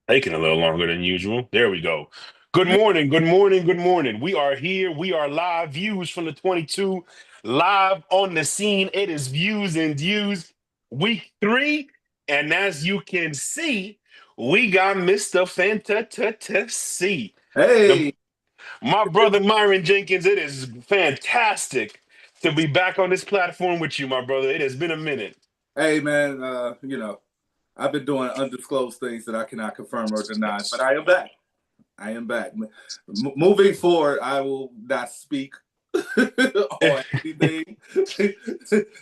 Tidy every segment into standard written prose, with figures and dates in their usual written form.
Taking a little longer than usual. There we go. Good morning, good morning, good morning. We are here. We are live views from the 22, live on the scene. It is views and views week 3. And as you can see, we got Mr. Fantasy. The Hey, My brother Myron Jenkins. It is fantastic to be back on this platform with you, my brother. It has been a minute. hey, man. I've been doing undisclosed things that I cannot confirm or deny, but I am back. I am back. Moving forward, I will not speak on anything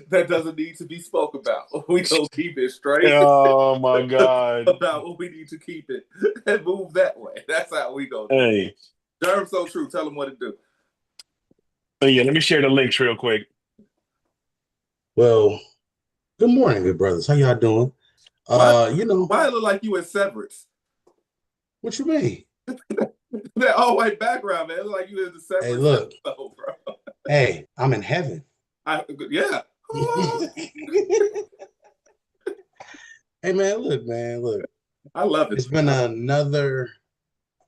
that doesn't need to be spoke about. We gonna keep it straight Oh my God. about what we need to keep it and move that way. That's how we gonna do. Hey. Germ so true. Tell them what to do. Yeah, let me share the links real quick. Well, good morning, good brothers. How y'all doing? Why? Uh, you know, Why it look like you in Severance? what you mean? That all white background, man. It look like you in the Hey, Severance look, episode, bro. hey, I'm in heaven. Yeah. Hey man, look. I love it. It's been another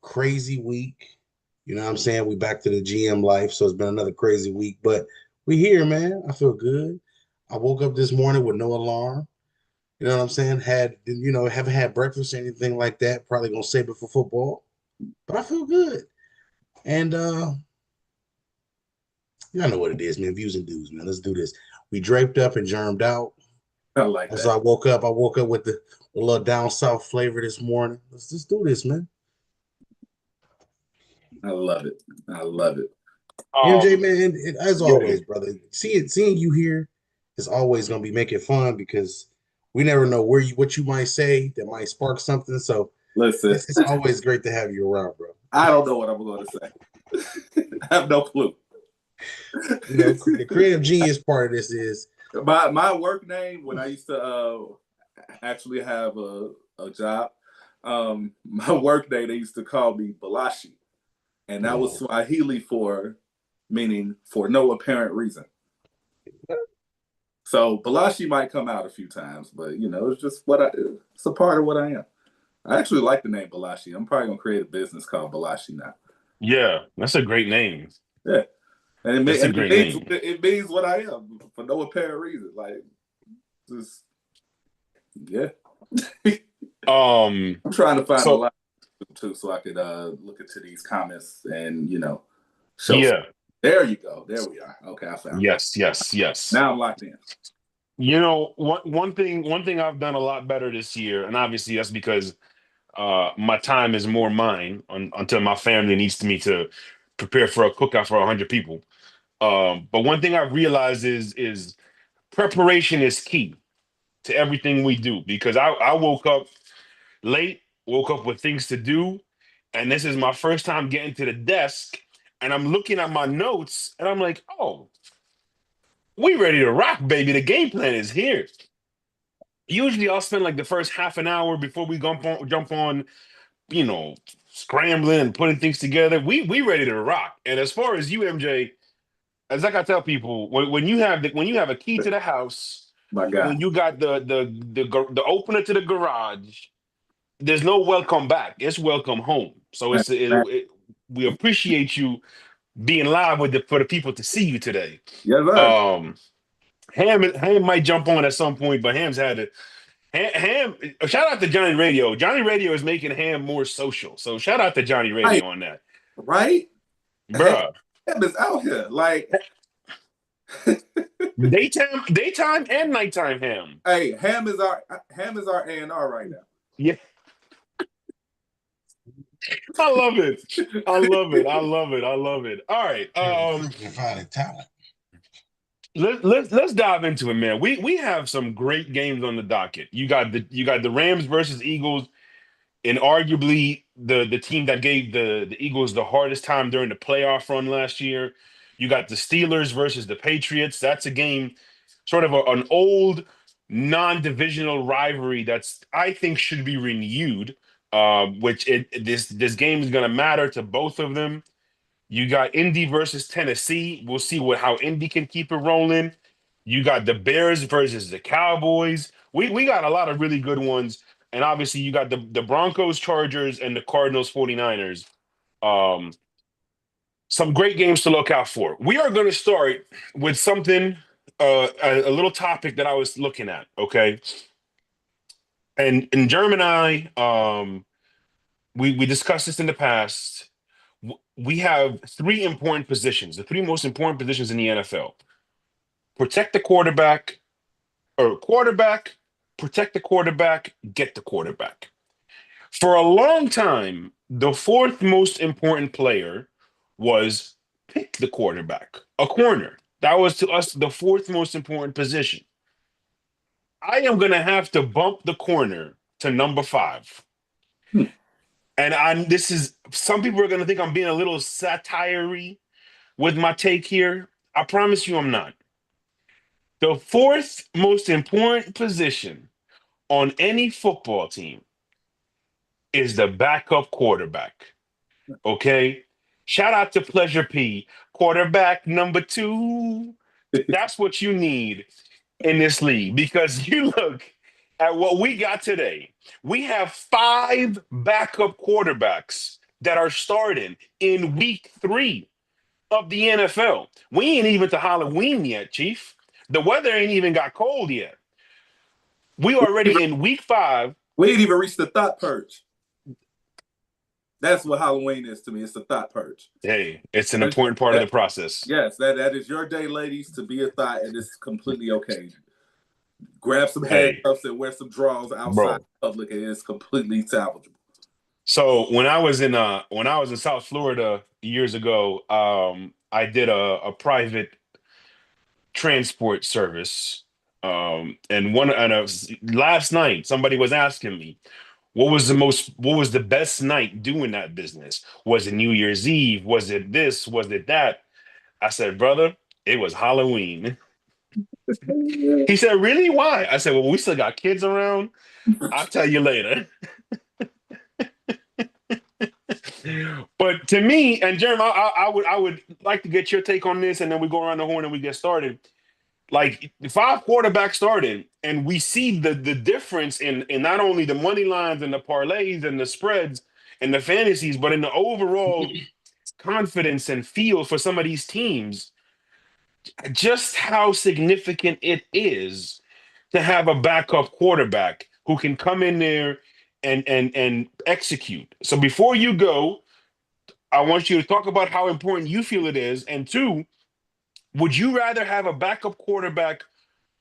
crazy week. You know what I'm saying? We back to the GM life, so it's been another crazy week, but we here, man. I feel good. I woke up this morning with no alarm. You know what I'm saying? Haven't had breakfast or anything like that. Probably gonna save it for football, but I feel good. And y'all know what it is, man. Views and dues, man. Let's do this. We draped up and germed out. I like And so that. I woke up with the a little down south flavor this morning. Let's just do this, man. I love it. I love it. MJ, Um, man, as yeah, always, brother, seeing you here is always gonna be making fun because we never know what you might say that might spark something. So Listen, it's always great to have you around, bro. I don't know what I'm going to say. I have no clue. You know, the creative genius part of this is My work name when I used to actually have a job, my work name they used to call me Balashi, and that was oh, Swahili for meaning for no apparent reason. So Balashi might come out a few times, but it's just it's a part of what I am. I actually like the name Balashi. I'm probably gonna create a business called Balashi now. yeah, that's a great name. Yeah, and That's a it great means name. what I am for no apparent reason. Like just yeah. Um, I'm trying to find a so lot too, so I could look into these comments and show. yeah, There you go. There we are. Okay, I found it. yes, yes, yes. Now I'm locked in. One thing I've done a lot better this year, and obviously that's because my time is more mine until my family needs me to prepare for a cookout for 100 people. But one thing I've realized is preparation is key to everything we do because I woke up late, woke up with things to do, and this is my first time getting to the desk, and I'm looking at my notes, and I'm like, oh, we ready to rock, baby. The game plan is here. Usually, I'll spend like the first half an hour before we jump on, you know, scrambling and putting things together. We ready to rock. And as far as you, MJ, as like I tell people, when you have a key to the house, My God. when you got the opener to the garage, there's no welcome back. It's welcome home. So we appreciate you being live for the people to see you today. Yes, sir. Um, Ham might jump on at some point, but Ham's had it. Ham, shout out to Johnny Radio. Johnny Radio is making Ham more social. So shout out to Johnny Right. Radio on that, Right? Ham bruh. is out here. Like, Daytime and nighttime Ham. hey, Ham is our A&R right now. Yeah, I love it. I love it. I love it. I love it. All right. proof of finding talent. Let's dive into it, man. We have some great games on the docket. You got the Rams versus Eagles, and arguably the team that gave the Eagles the hardest time during the playoff run last year. You got the Steelers versus the Patriots. That's a game, sort of an old non-divisional rivalry that's I think should be renewed. This game is going to matter to both of them. You got Indy versus Tennessee. We'll see how Indy can keep it rolling. You got the Bears versus the Cowboys. We got a lot of really good ones. and obviously you got the Broncos, Chargers, and the Cardinals, 49ers. Some great games to look out for. We are going to start with something, a little topic that I was looking at, okay? And Jeremy and I, we discussed this in the past. We have three important positions, the three most important positions in the NFL. Protect the quarterback, protect the quarterback, get the quarterback. For a long time, the fourth most important player was pick the quarterback, a corner. That was to us the fourth most important position. I am going to have to bump the corner to number 5. And this is, some people are going to think I'm being a little satire-y with my take here. I promise you I'm not. The fourth most important position on any football team is the backup quarterback. Okay? Shout out to Pleasure P. Quarterback number 2. That's what you need in this league, because you look at what we got today. We have 5 backup quarterbacks that are starting in week 3 of the NFL. We ain't even to Halloween yet, Chief. The weather ain't even got cold yet. We already in week 5. We ain't even reached the thought purge. That's what Halloween is to me. It's the thought purge. Hey, it's an important part of the process. Yes, that is your day, ladies, to be a thought, and it's completely okay. Grab some handcuffs and wear some drawers outside the public, and it's completely salvageable. So when I was in South Florida years ago, I did a private transport service, and last night somebody was asking me, what was the best night doing that business? Was it New Year's Eve? Was it this? Was it that? I said, brother, it was Halloween. He said, really? Why? I said, well, we still got kids around. I'll tell you later. But to me, and Jeremy, I would like to get your take on this, and then we go around the horn and we get started. Like 5 quarterbacks starting, and we see the difference in not only the money lines and the parlays and the spreads and the fantasies, but in the overall confidence and feel for some of these teams, just how significant it is to have a backup quarterback who can come in there and execute. So before you go, I want you to talk about how important you feel it is. And 2, would you rather have a backup quarterback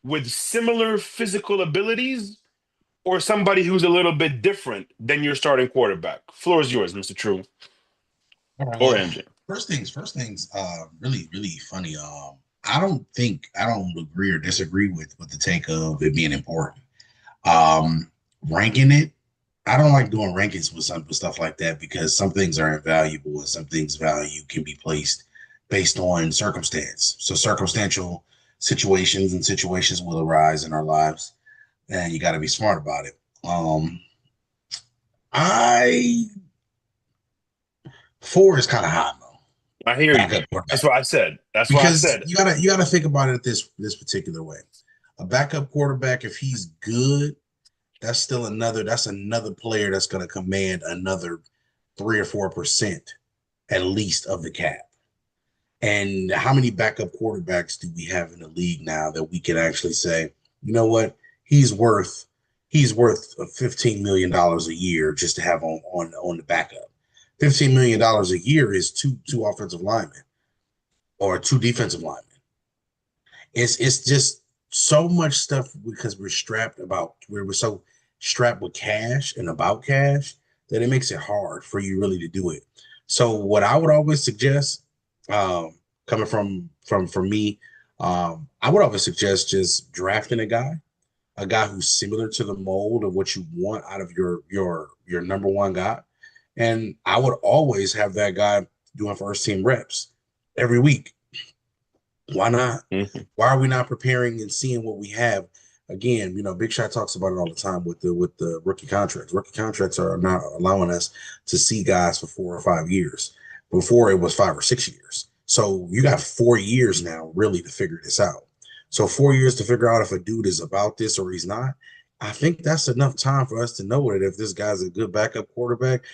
with similar physical abilities or somebody who's a little bit different than your starting quarterback? Floor is yours, Mr. True. Or MJ. First things, really, really funny. I don't agree or disagree with the take of it being important. Ranking it, I don't like doing rankings with stuff like that, because some things are invaluable and some things value can be placed based on circumstance. So circumstantial situations will arise in our lives, and you got to be smart about it. 4 is kind of hot, though. I hear you. That's what I said. You gotta think about it this particular way. A backup quarterback, if he's good, that's another player that's going to command another 3 or 4% at least of the cap. And how many backup quarterbacks do we have in the league now that we can actually say, you know what, he's worth $15 million a year just to have on the backup. $15 million a year is two offensive linemen or 2 defensive linemen. It's just so much stuff because we're so strapped with cash and about cash that it makes it hard for you really to do it. So what I would always suggest, coming from me, I would always suggest just drafting a guy who's similar to the mold of what you want out of your number one guy. And I would always have that guy doing first team reps every week. Why not? Mm-hmm. Why are we not preparing and seeing what we have? Again, Big Shot talks about it all the time with the rookie contracts. Rookie contracts are not allowing us to see guys for 4 or 5 years. Before it was 5 or 6 years. So you got 4 years now really to figure this out. So 4 years to figure out if a dude is about this or he's not. I think that's enough time for us to know that if this guy's a good backup quarterback,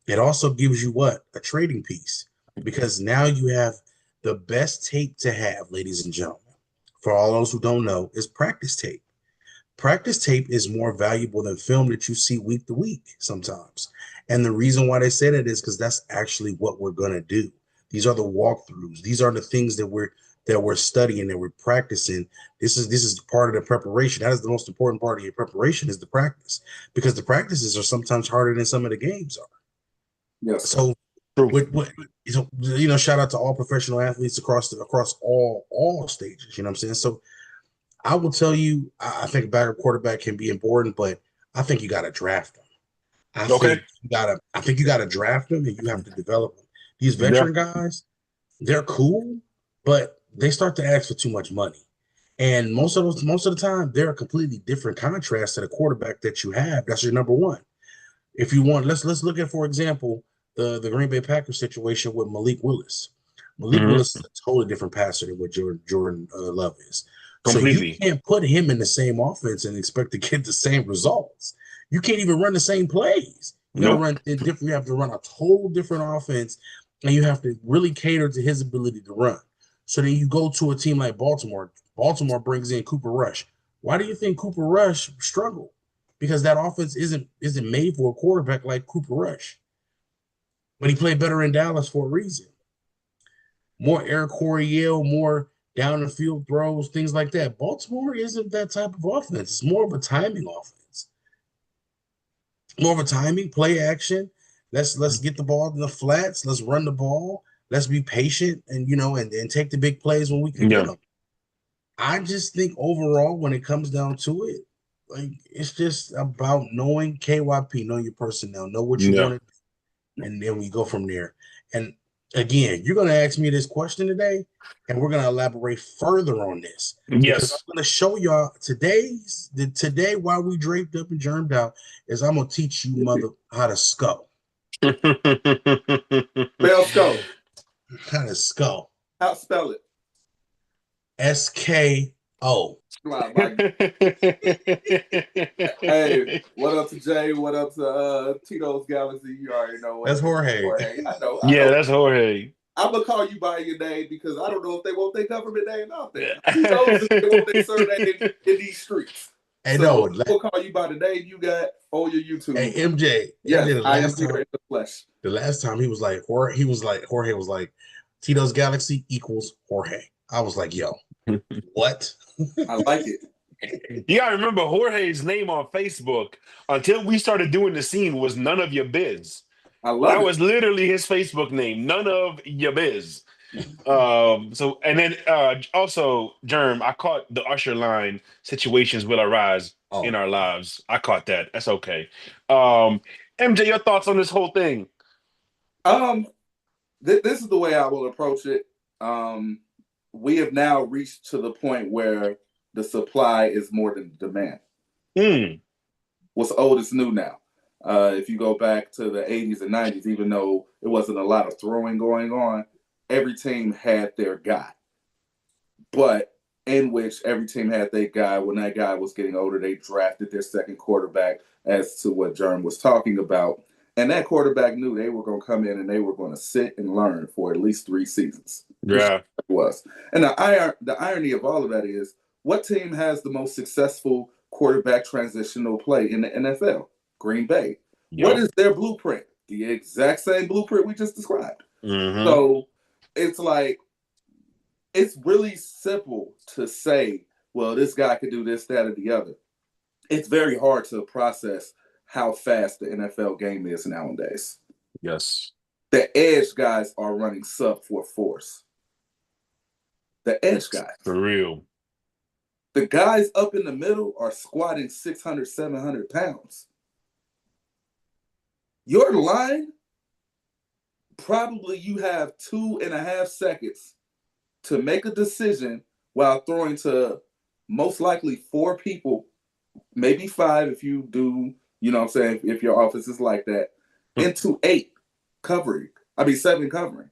it also gives you what? A trading piece. Because now you have the best tape to have, ladies and gentlemen. For all those who don't know, is practice tape. Practice tape is more valuable than film that you see week to week sometimes. And the reason why they say that is because that's actually what we're gonna do. These are the walkthroughs. These are the things that we're studying, that we're practicing. This is part of the preparation. That is the most important part of your preparation is the practice, because the practices are sometimes harder than some of the games are. Yes. So, True. shout out to all professional athletes across all stages. You know what I'm saying? So, I will tell you, I think a backup quarterback can be important, but I think you got to draft them. Okay. I think you gotta draft them and you have to develop them. These Yeah. veteran guys, they're cool, but they start to ask for too much money. And most of the time, they're a completely different contrast to the quarterback that you have. That's your number one. If you want, let's look at, for example, the Green Bay Packers situation with Malik Willis. Malik Mhm. Willis is a totally different passer than what Jordan Love is. So you Completely. can't put him in the same offense and expect to get the same results. You can't even run the same plays. You got to Nope. run different. You have to run a total different offense, and you have to really cater to his ability to run. So then you go to a team like Baltimore. Baltimore brings in Cooper Rush. Why do you think Cooper Rush struggled? Because that offense isn't made for a quarterback like Cooper Rush. But he played better in Dallas for a reason. More Air Coryell, more down the field throws, things like that. Baltimore isn't that type of offense. It's more of a timing offense. More of a timing, play action. Let's get the ball in the flats. Let's run the ball. Let's be patient and take the big plays when we can get Yeah. them. I just think overall, when it comes down to it, like it's just about knowing KYP, know your personnel, know what you Yeah. want to do, and then we go from there. And again, you're gonna ask me this question today, and we're gonna elaborate further on this because I'm Yes. gonna show y'all today while we draped up and germed out is I'm gonna teach you mother how to skull. Bell Scope. How to skull. How spell it? SKO. Hey, what up to Jay? What up to Tito's Galaxy? You already know what That's it is. Jorge. Jorge. I know. Yeah, that's Jorge. I'm gonna call you by your name because I don't know if they want their government name out there. Who knows if they want their surname in these streets? Hey, so no, we'll call you by the name you got on your YouTube. Hey, MJ. Yes, MJ, I am here in the flesh. The last time Jorge was like, Tito's Galaxy equals Jorge. I was like, yo, what? I like it. You gotta remember Jorge's name on Facebook until we started doing the scene was none of your biz. I love that it. was literally his Facebook name, none of your biz. So and then also, Germ, I caught the Usher line situations will arise in our lives. I caught that. That's okay. MJ, your thoughts on this whole thing? This is the way I will approach it. We have now reached to the point where the supply is more than the demand. What's old is new now. If you go back to the 80s and 90s, even though it wasn't a lot of throwing going on, every team had their guy. But in which every team had their guy, when that guy was getting older, they drafted their second quarterback, as to what Jerm was talking about. And that quarterback knew they were going to come in and they were going to sit and learn for at least 3 seasons. Yeah. It was. And the irony of all of that is, what team has the most successful quarterback transitional play in the NFL? Green Bay. Yep. What is their blueprint? The exact same blueprint we just described. Mm-hmm. So it's like, it's really simple to say, well, this guy could do this, that, or the other. It's very hard to process how fast the NFL game is nowadays. Yes. The edge guys are running sub 4.4s. The edge guys. For real. The guys up in the middle are squatting 600, 700 pounds. Your line, probably you have 2.5 seconds to make a decision while throwing to most likely 4 people, maybe 5 if you do, you know what I'm saying, if your offense is like that, into 8 covering. 7 covering.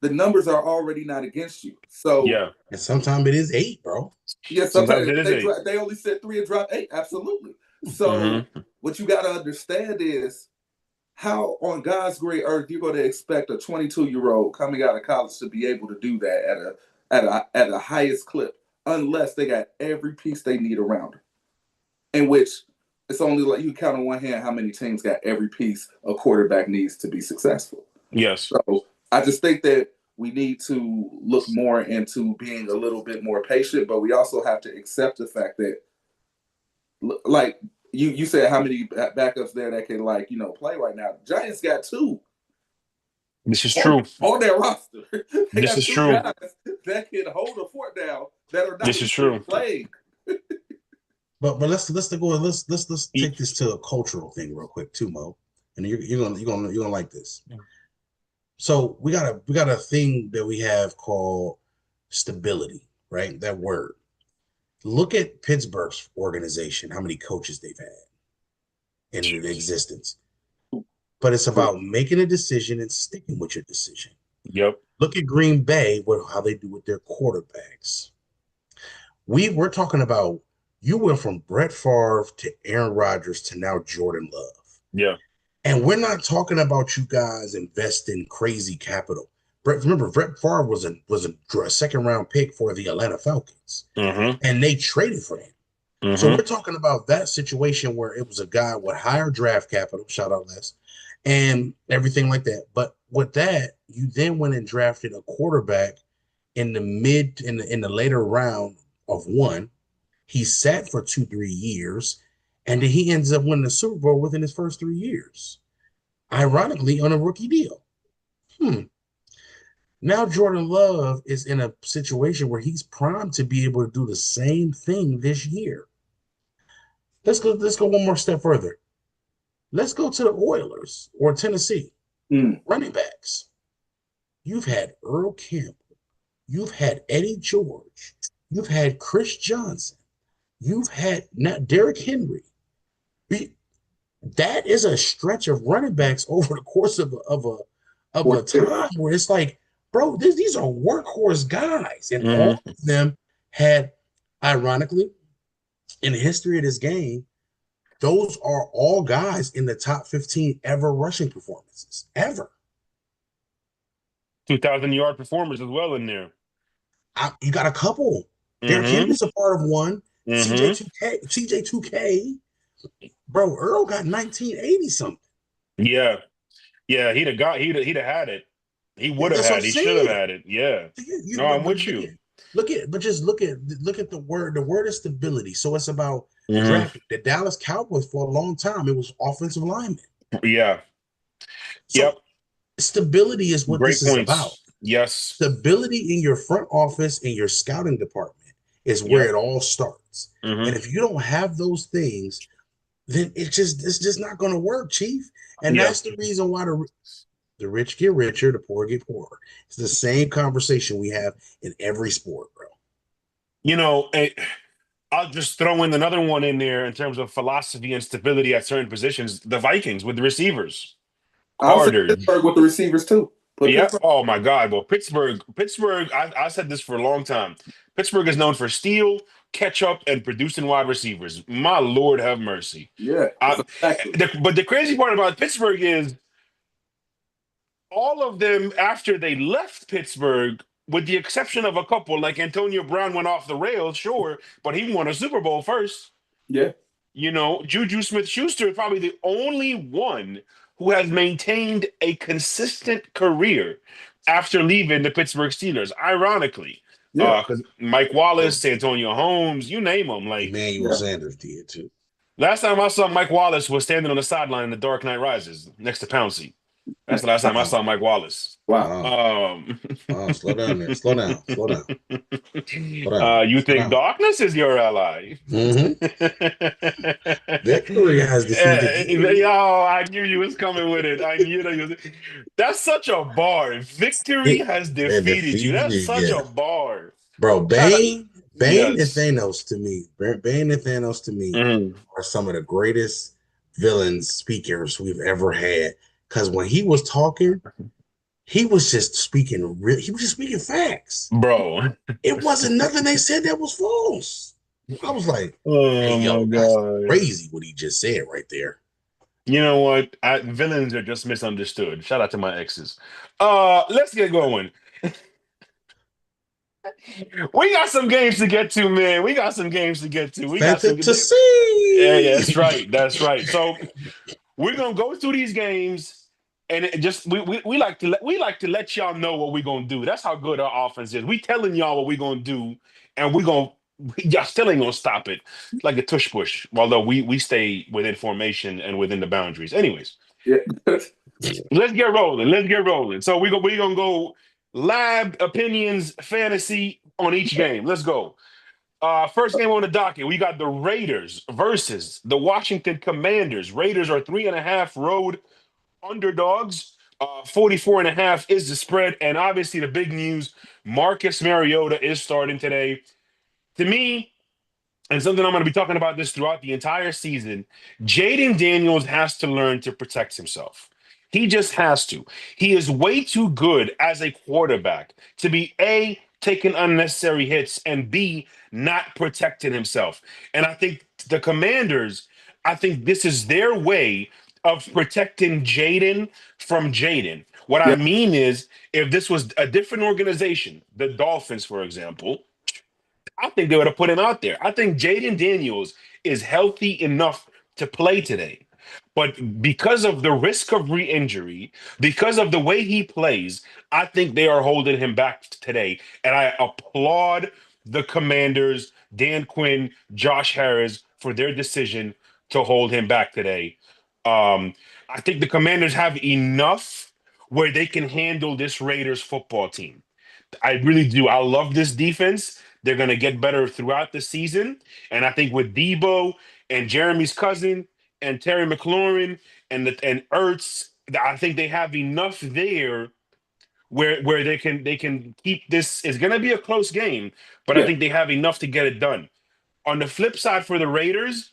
The numbers are already not against you. So yeah, and sometimes it is 8, bro. Yeah, sometimes it is 8. They only said 3 and drop 8. Absolutely. So what you got to understand is how on God's great earth you're going to expect a 22-year-old coming out of college to be able to do that at a highest clip, unless they got every piece they need around them. In which it's only like you count on one hand how many teams got every piece a quarterback needs to be successful. Yes. So I just think that we need to look more into being a little bit more patient, but we also have to accept the fact that, like you said, how many backups there that can play right now? Giants got 2. This is true. On their roster. This is true. Guys that can hold a fort down that are not this is true. playing. But let's take this to a cultural thing real quick too, Mo. And you're gonna like this. So we got a thing that we have called stability, right? That word. Look at Pittsburgh's organization, how many coaches they've had in existence. But it's about making a decision and sticking with your decision. Yep. Look at Green Bay, how they do with their quarterbacks. We're talking about, you went from Brett Favre to Aaron Rodgers to now Jordan Love. Yeah. And we're not talking about you guys investing crazy capital. Remember, Brett Favre was a second-round pick for the Atlanta Falcons, and they traded for him. So we're talking about that situation where it was a guy with higher draft capital, shout out Les, and everything like that. But with that, you then went and drafted a quarterback in the later round of 1. He sat for 2-3 years, and then he ends up winning the Super Bowl within his first 3 years, ironically on a rookie deal. Now Jordan Love is in a situation where he's primed to be able to do the same thing this year. Let's go one more step further. Let's go to the Oilers or Tennessee. Running backs. You've had Earl Campbell. You've had Eddie George. You've had Chris Johnson. You've had Derrick Henry. That is a stretch of running backs over the course of a time where it's like, bro, these are workhorse guys. And all of them had, ironically, in the history of this game, those are all guys in the top 15 ever rushing performances, ever. 2,000-yard performers as well in there. You got a couple. Derrick Henry's a part of one. CJ2K. Bro, Earl got 1980 something. Yeah. He'd have had it. He would have had it. He should have had it. Yeah. I'm with you. Look at the word is stability. So it's about drafting. The Dallas Cowboys for a long time, it was offensive linemen. Yeah. So stability is what this is about. Yes. Stability in your front office and your scouting department is where it all starts. And if you don't have those things, then it's just not going to work, Chief. And that's the reason why the rich get richer, the poor get poorer. It's the same conversation we have in every sport, bro. I'll just throw in another one in there in terms of philosophy and stability at certain positions. The Vikings with the receivers. Carter. Pittsburgh with the receivers too. Yeah. Oh my God. Well, Pittsburgh. I said this for a long time. Pittsburgh is known for steal, catch up, and producing wide receivers. My Lord, have mercy. Yeah. But the crazy part about Pittsburgh is all of them, after they left Pittsburgh, with the exception of a couple, like Antonio Brown went off the rails, sure, but he won a Super Bowl first. Yeah. Juju Smith-Schuster is probably the only one who has maintained a consistent career after leaving the Pittsburgh Steelers, ironically. Because Mike Wallace, Antonio Holmes, you name them. Like Emmanuel Sanders did too. Last time I saw Mike Wallace was standing on the sideline in The Dark Knight Rises next to Pouncey. That's the last time I saw Mike Wallace. Wow. Slow down there. Slow down. You think darkness is your ally? Victory has defeated. Yo, I knew you was coming with it. I knew that you was. That's such a bar. Victory has defeated you. That's such a bar. Bro, Bane and Thanos to me. Bane and Thanos to me are some of the greatest villains speakers we've ever had. Because when he was talking, he was just speaking facts. Bro. It wasn't nothing they said that was false. I was like, hey, Oh my yo, that's god. crazy what he just said right there. You know what? Villains are just misunderstood. Shout out to my exes. Let's get going. We got some games to get to, man. We got some games to get to. We got some. Yeah, that's Fantasy. right. That's right. So we're gonna go through these games, and it just we like to let y'all know what we're gonna do. That's how good our offense is. We telling y'all what we're gonna do, and y'all still ain't gonna stop it. It's like a tush push. Although we stay within formation and within the boundaries. Anyways, Yeah. let's get rolling. Let's get rolling. So we gonna go lab opinions, fantasy on each game. Let's go. First game on the docket, we got the Raiders versus the Washington Commanders. Raiders are 3.5 road underdogs. 44.5 is the spread. And obviously the big news, Marcus Mariota is starting today. To me, and something I'm going to be talking about this throughout the entire season, Jaden Daniels has to learn to protect himself. He just has to. He is way too good as a quarterback to be A, taking unnecessary hits, and B, not protecting himself. And I think the Commanders, I think this is their way of protecting Jaden from Jaden. What I Yeah. mean is, if this was a different organization, the Dolphins, for example, I think they would have put him out there. I think Jaden Daniels is healthy enough to play today. But because of the risk of re injury, because of the way he plays, I think they are holding him back today. And I applaud the Commanders, Dan Quinn, Josh Harris, for their decision to hold him back today. I think the Commanders have enough where they can handle this Raiders football team. I really do. I love this defense. They're going to get better throughout the season. And I think with Debo and Jeremy's cousin and Terry McLaurin and Ertz, I think they have enough there where they can keep this. It's going to be a close game, but I Yeah. think they have enough to get it done. On the flip side for the Raiders,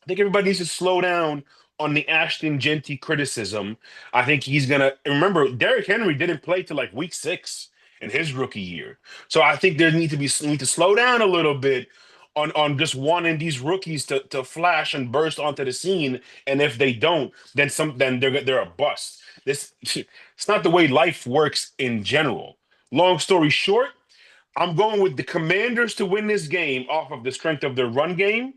I think everybody needs to slow down on the Ashton Genty criticism. I think he's gonna remember Derrick Henry didn't play till like week 6 in his rookie year. So I think there need to slow down a little bit on just wanting these rookies to flash and burst onto the scene. And if they don't, then they're a bust. This it's not the way life works in general. Long story short, I'm going with the Commanders to win this game off of the strength of their run game,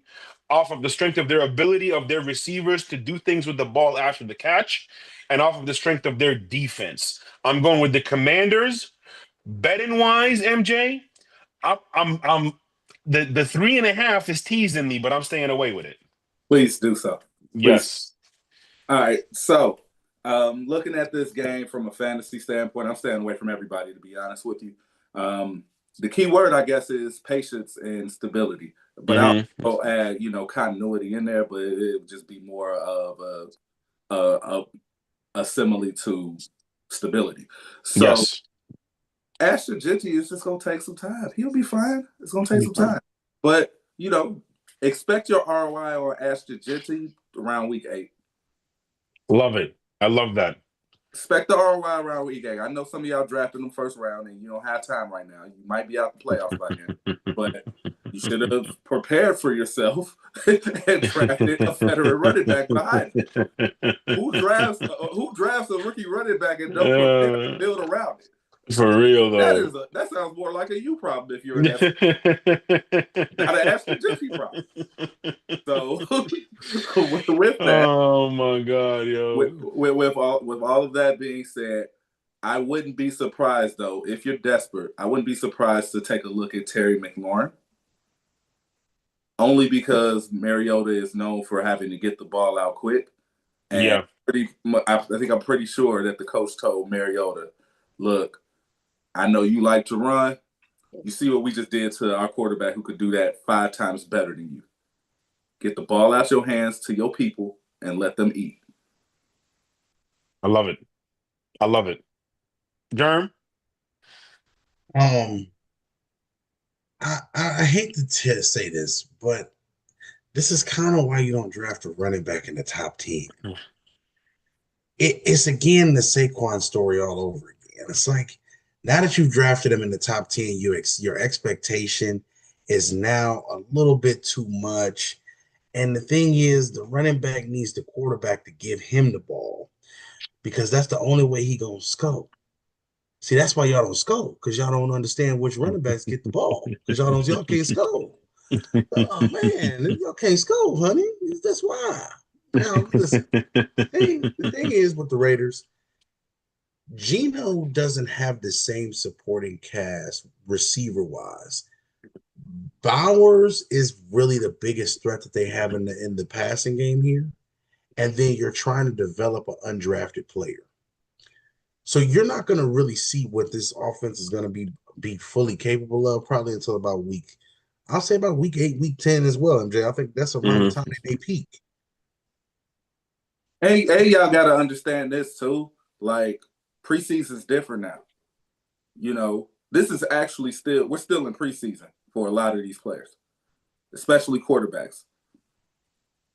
off of the strength of their ability of their receivers to do things with the ball after the catch, and off of the strength of their defense. I'm going with the Commanders. Betting wise, MJ, I'm the 3.5 is teasing me, but I'm staying away with it. Please do so. Please. Yes. All right. So, looking at this game from a fantasy standpoint, I'm staying away from everybody, to be honest with you. The key word, I guess, is patience and stability. But I'll add, continuity in there, but it would just be more of a simile to stability. So, Yes. Ashton Genty is just going to take some time. He'll be fine. It's going to take some time. But, expect your ROI on Ashton Genty around week 8. Love it. I love that. Expect the ROI around week 8. I know some of y'all drafted them first round and you don't have time right now. You might be out the playoffs by then. But you should have prepared for yourself and drafted a veteran running back behind it. Who drafts a rookie running back and don't prepare to build around it? For real though. That sounds more like a you problem if you're an that. Not an Ashton Genty problem. So with that, oh my god, yo. With all of that being said, I wouldn't be surprised though if you're desperate. I wouldn't be surprised to take a look at Terry McLaurin, only because Mariota is known for having to get the ball out quick. And I think I'm pretty sure that the coach told Mariota, "Look, I know you like to run. You see what we just did to our quarterback who could do that 5 times better than you. Get the ball out your hands to your people and let them eat." I love it. I love it. Germ? I hate to say this, but this is kind of why you don't draft a running back in the top 10. It's again the Saquon story all over again. It's like, now that you've drafted him in the top 10, your expectation is now a little bit too much. And the thing is, the running back needs the quarterback to give him the ball because that's the only way he gonna score. See, that's why y'all don't score because y'all don't understand which running backs get the ball because y'all can't score. Oh man, y'all can't score, honey. That's why. Now listen, the thing is with the Raiders, Geno doesn't have the same supporting cast receiver wise. Bowers is really the biggest threat that they have in the passing game here, and then you're trying to develop an undrafted player. So you're not going to really see what this offense is going to be fully capable of probably until about I'll say about week 8, week 10 as well, MJ. I think that's around the time they peak. Hey, y'all got to understand this too. Like preseason's different now. You know, this is actually we're still in preseason for a lot of these players, especially quarterbacks.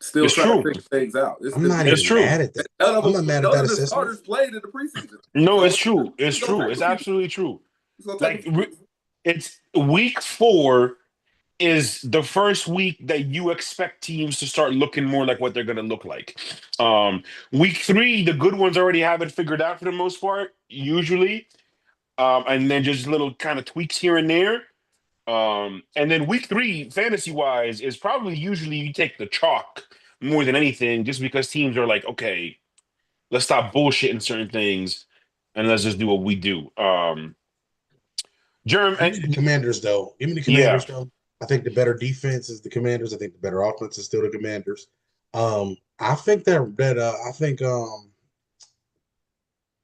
Still It's trying true. to figure things out. I'm not even mad at that. I'm not mad at that assessment. Starters played in the preseason. No, So it's true. It's true. It's absolutely true. Like it's week 4 is the first week that you expect teams to start looking more like what they're going to look like. Week 3, the good ones already have it figured out for the most part, usually. And then just little kind of tweaks here and there. And then week 3, fantasy wise, is probably usually you take the chalk more than anything, just because teams are like, okay, let's stop bullshitting certain things and let's just do what we do. Give me the Commanders, though. I think the better defense is the Commanders. I think the better offense is still the Commanders. I think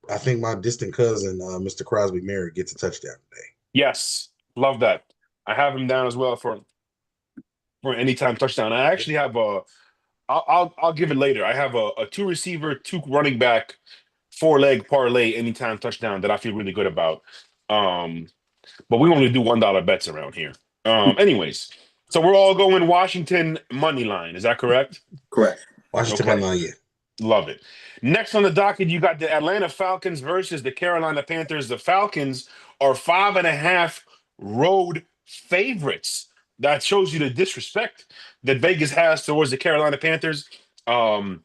I think my distant cousin, Mr. Crosby Merritt, gets a touchdown today. Yes, love that. I have him down as well for anytime touchdown. I actually have I'll give it later. I have a 2 receiver, 2 running back, 4-leg parlay anytime touchdown that I feel really good about. But we only do $1 bets around here. Anyways, so we're all going Washington money line. Is that correct? Correct. Washington money line, yeah. Love it. Next on the docket, you got the Atlanta Falcons versus the Carolina Panthers. The Falcons are 5.5 road favorites. That shows you the disrespect that Vegas has towards the Carolina Panthers. Look,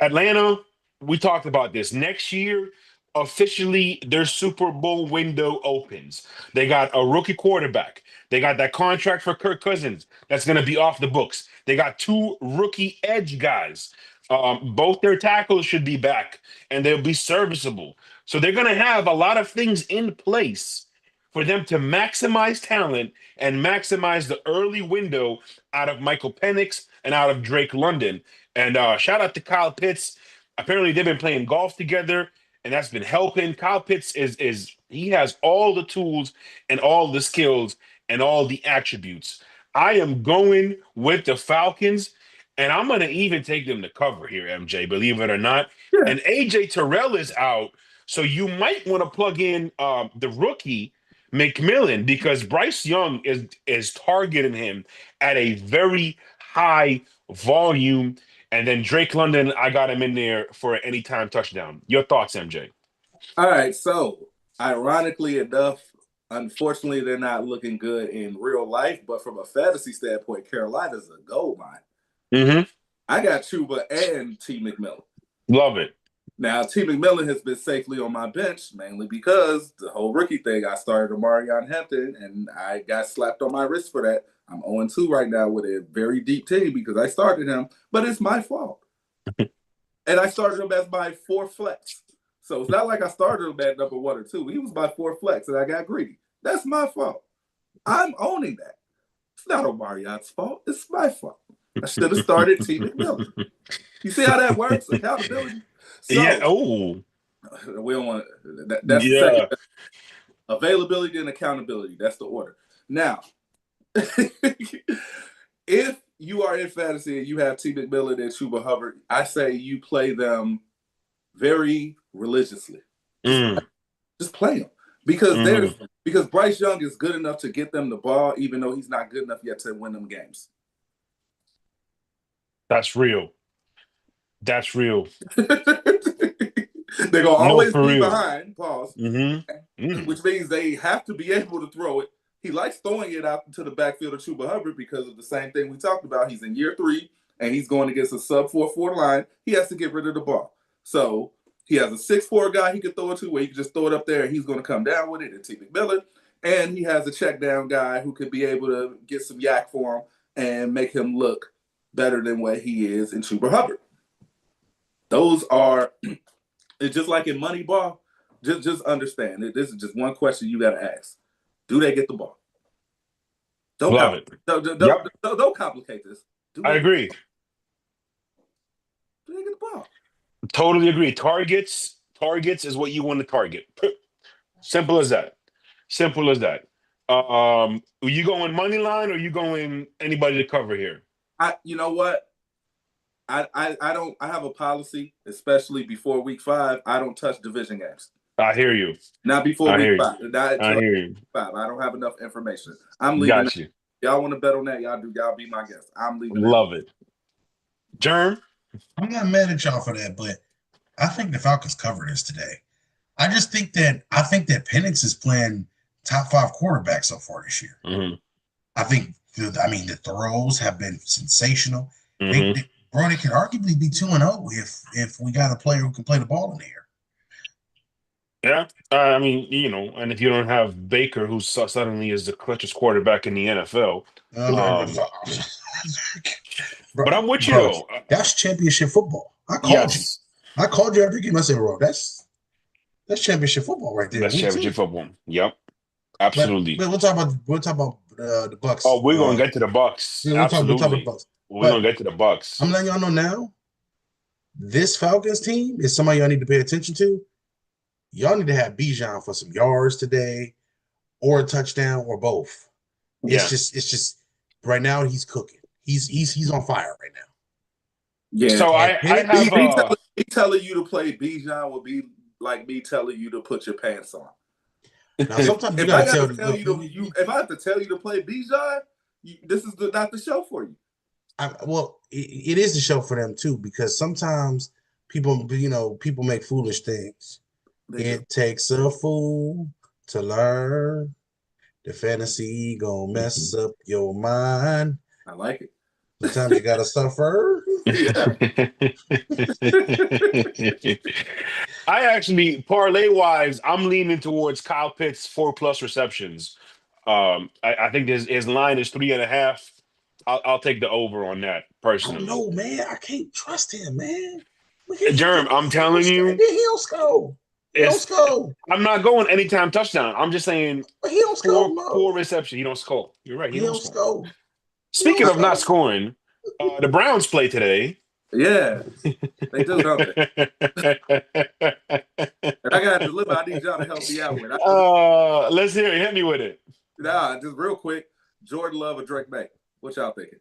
Atlanta, we talked about this. Next year, officially, their Super Bowl window opens. They got a rookie quarterback. They got that contract for Kirk Cousins that's going to be off the books. They got 2 rookie edge guys. Both their tackles should be back, and they'll be serviceable. So they're going to have a lot of things in place for them to maximize talent and maximize the early window out of Michael Penix and out of Drake London. And shout out to Kyle Pitts. Apparently, they've been playing golf together, and that's been helping. Kyle Pitts he has all the tools and all the skills and all the attributes. I am going with the Falcons, and I'm going to even take them to cover here, MJ, believe it or not. Yeah. And AJ Terrell is out, so you might want to plug in the rookie McMillan, because Bryce Young is targeting him at a very high volume. And then Drake London, I got him in there for an anytime touchdown. Your thoughts, MJ? All right. So, ironically enough, unfortunately, they're not looking good in real life. But from a fantasy standpoint, Carolina's a gold mine. Mm-hmm. I got Chuba and T. McMillan. Love it. Now, T. McMillan has been safely on my bench, mainly because the whole rookie thing, I started Omarion Hampton, and I got slapped on my wrist for that. I'm 0-2 right now with a very deep team because I started him, but it's my fault. And I started him as my 4th flex. So it's not like I started him at number 1 or 2. He was my 4th flex, and I got greedy. That's my fault. I'm owning that. It's not Omarion's fault. It's my fault. I should have started T. McMillan. You see how that works? Accountability. So, yeah. Oh, we don't want that's the second. Availability and accountability. That's the order. Now, if you are in fantasy and you have T. McMillan and Chuba Hubbard, I say you play them very religiously. Just play them because Bryce Young is good enough to get them the ball, even though he's not good enough yet to win them games. That's real. That's real. They're going to always be behind, pause, mm-hmm. which means they have to be able to throw it he likes throwing it out to the backfield of Chuba Hubbard because of the same thing we talked about. He's in year 3, and he's going against a sub 4.4 line. He has to get rid of the ball. So he has a 6'4" guy he can throw it to where he can just throw it up there and he's going to come down with it, and T. McMillan. And he has a check down guy who could be able to get some yak for him and make him look better than what he is in Chuba Hubbard. Those are, it's just like in Moneyball. Just understand, this is just one question you got to ask. Do they get the ball? Don't complicate this. I agree. Do they get the ball? Totally agree. Targets is what you want to target. Simple as that. Simple as that. Are you going money line or are you going anybody to cover here? You know what? I have a policy, especially before week 5. I don't touch division games. I hear you. Not before week 5. I hear you. 5. I don't have enough information. I'm leaving. Got you. Y'all want to bet on that? Y'all be my guest. I'm leaving. Love it. Germ? I'm not mad at y'all for that, but I think the Falcons cover this today. I think that Penix is playing top 5 quarterback so far this year. Mm-hmm. I think the throws have been sensational. Mm-hmm. They could arguably be 2-0 if we got a player who can play the ball in the air. Yeah, and if you don't have Baker, who suddenly is the clutchest quarterback in the NFL. But I'm with you, though. That's championship football. I called you after the game. I said, bro, that's championship football right there. That's championship football. Yep, absolutely. But we'll talk about the Bucks. Oh, we're gonna get to the Bucks. Yeah, we'll talk about the Bucks. We're gonna get to the Bucks. I'm letting y'all know now. This Falcons team is somebody y'all need to pay attention to. Y'all need to have Bijan for some yards today, or a touchdown, or both. It's just right now he's cooking. He's on fire right now. Yeah. So I have me telling you to play Bijan will be like me telling you to put your pants on. Now sometimes you gotta tell you. If I have to tell you to play Bijan, this is not the show for you. It is the show for them too, because sometimes people make foolish things. It takes a fool to learn. The fantasy gonna mess up your mind. I like it. Sometimes you gotta suffer. I actually, parlay wise, I'm leaning towards Kyle Pitts 4+ receptions. I think his line is 3.5. I'll take the over on that personally. No, man, I can't trust him, man. Germ, I'm telling you, he'll score. I'm not going anytime touchdown. I'm just saying he don't score. Poor reception. He don't score. You're right. He don't score. Score. Speaking of not scoring, the Browns play today. Yeah, they do, don't they? And I got to deliver. I need y'all to help me out with it. Let's hear it. Hit me with it. Nah, just real quick. Jordan Love or Drake May? What y'all thinking?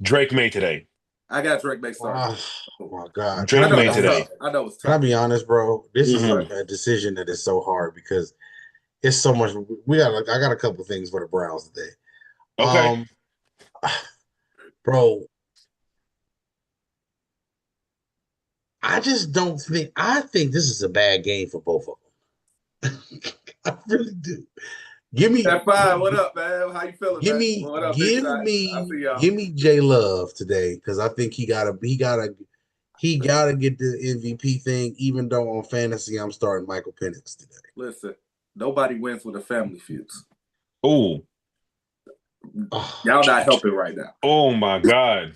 Drake May today. I got Drake May starting. Oh my God. Drake May today. I know it's tough. Can I be honest, bro? This is a decision that is so hard because it's so much. I got a couple things for the Browns today. Okay. Bro, I just don't think. I think this is a bad game for both of them. I really do. Give me that 5. What up, man? How you feeling? Give me J Love today because I think he gotta get the MVP thing. Even though on fantasy I'm starting Michael Penix today. Listen, nobody wins with a family feuds. Oh. Y'all not helping right now. Oh my God!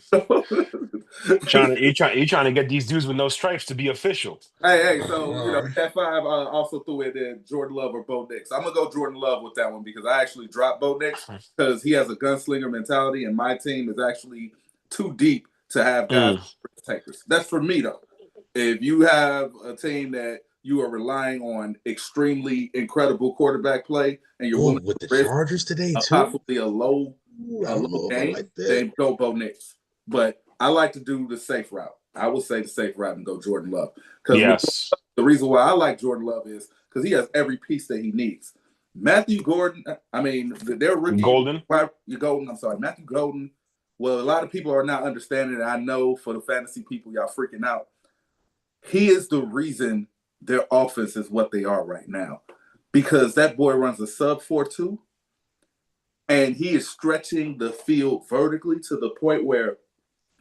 trying to get these dudes with no stripes to be official. Hey, so that 5 also threw it in Jordan Love or Bo Nix. I'm gonna go Jordan Love with that one because I actually dropped Bo Nix because he has a gunslinger mentality, and my team is actually too deep to have guys takers. That's for me though. If you have a team that you are relying on extremely incredible quarterback play, and you're willing with to the Chargers today too, possibly a low game, then go Bo Nix. But I like to do the safe route. I will say the safe route and go Jordan Love. Yes. The reason why I like Jordan Love is because he has every piece that he needs. Matthew Gordon, they're rookie. Golden. I'm sorry, Matthew Golden. Well, a lot of people are not understanding it. I know for the fantasy people, y'all freaking out. He is the reason their offense is what they are right now. because that boy runs a sub 4.2, and he is stretching the field vertically to the point where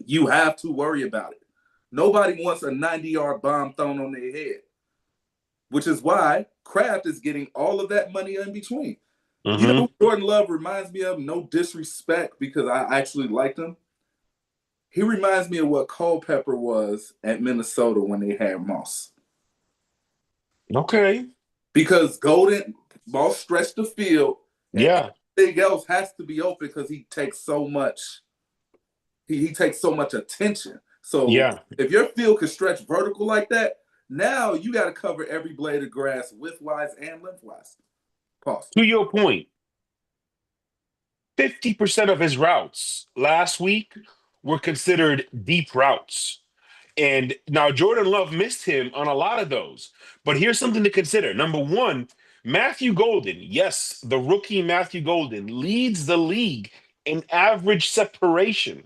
you have to worry about it. Nobody wants a 90-yard bomb thrown on their head, which is why Kraft is getting all of that money in between. Mm-hmm. You know who Jordan Love reminds me of? No disrespect, because I actually liked him. He reminds me of what Culpepper was at Minnesota when they had Moss. Okay. Because Moss stretched the field. Yeah. Everything else has to be open because he takes so much. He takes so much attention. So yeah. If your field can stretch vertical like that, now you got to cover every blade of grass widthwise and lengthwise. Pause. To your point, 50% of his routes last week were considered deep routes. And now Jordan Love missed him on a lot of those. But here's something to consider. Number one, Matthew Golden, yes, the rookie Matthew Golden leads the league in average separation.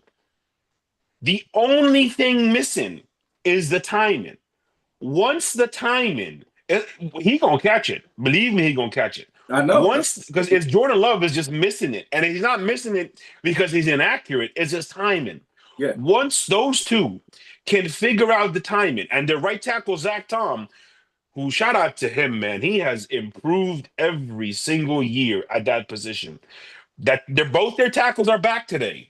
The only thing missing is the timing. Once the timing, he gonna catch it. Believe me, he gonna catch it. I know. Once, because it's Jordan Love is just missing it, and he's not missing it because he's inaccurate. It's just timing. Yeah. Once those two can figure out the timing, and the right tackle Zach Tom, who shout out to him, man, he has improved every single year at that position. That their tackles are back today.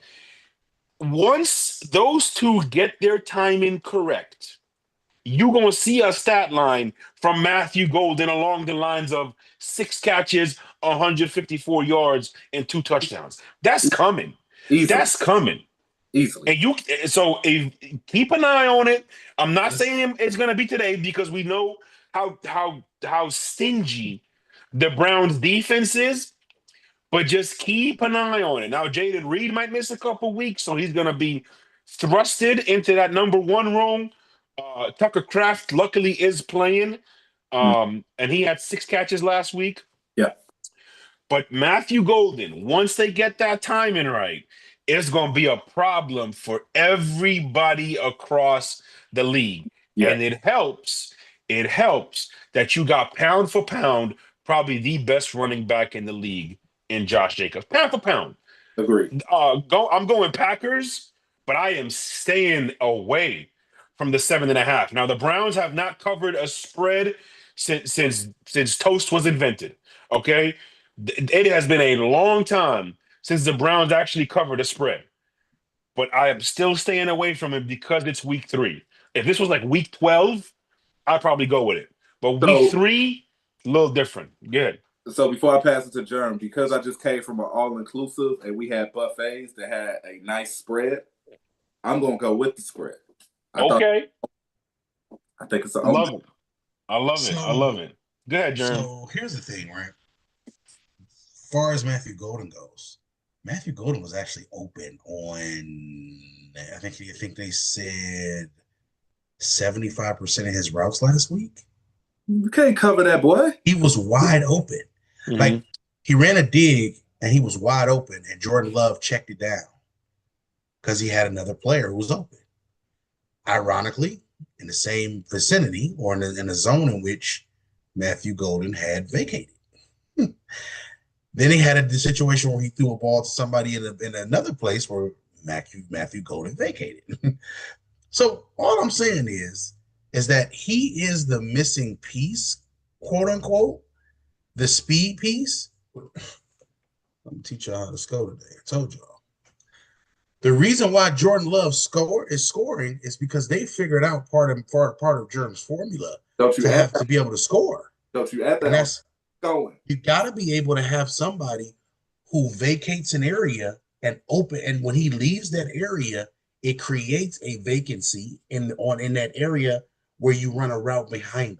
Once those two get their timing correct, you're going to see a stat line from Matthew Golden along the lines of 6 catches, 154 yards, and 2 touchdowns. That's coming. Easily. That's coming. Easily. And keep an eye on it. I'm not saying it's going to be today because we know how stingy the Browns defense is. But just keep an eye on it. Now, Jaden Reed might miss a couple weeks, so he's going to be thrusted into that number 1 room. Tucker Kraft, luckily, is playing, and he had 6 catches last week. Yeah. But Matthew Golden, once they get that timing right, it's going to be a problem for everybody across the league. Yeah. And it helps that you got pound for pound, probably the best running back in the league in Josh Jacobs. Pound for pound. Agreed. I'm going Packers, but I am staying away from the 7.5. Now, the Browns have not covered a spread since toast was invented. Okay? It has been a long time since the Browns actually covered a spread. But I am still staying away from it because it's week 3. If this was like week 12, I'd probably go with it. But week 3, a little different. Good. So before I pass it to Jerm, because I just came from an all-inclusive and we had buffets that had a nice spread, I'm going to go with the spread. I think it's I love it. I love it. Go ahead, Jerm. So here's the thing, right? As far as Matthew Golden goes, Matthew Golden was actually open on, I think they said 75% of his routes last week. You can't cover that, boy. He was wide open. Mm-hmm. Like, he ran a dig and he was wide open, and Jordan Love checked it down because he had another player who was open. Ironically, in the same vicinity or in a zone in which Matthew Golden had vacated. Then he had a situation where he threw a ball to somebody in another place where Matthew Golden vacated. So all I'm saying is that he is the missing piece, quote unquote, the speed piece. Let me teach y'all how to score today. I told y'all. The reason why Jordan Love is scoring is because they figured out part of Jerm's formula to be able to score. Don't you add that? And that's going. You got to be able to have somebody who vacates an area and open, and when he leaves that area, it creates a vacancy in that area where you run a route behind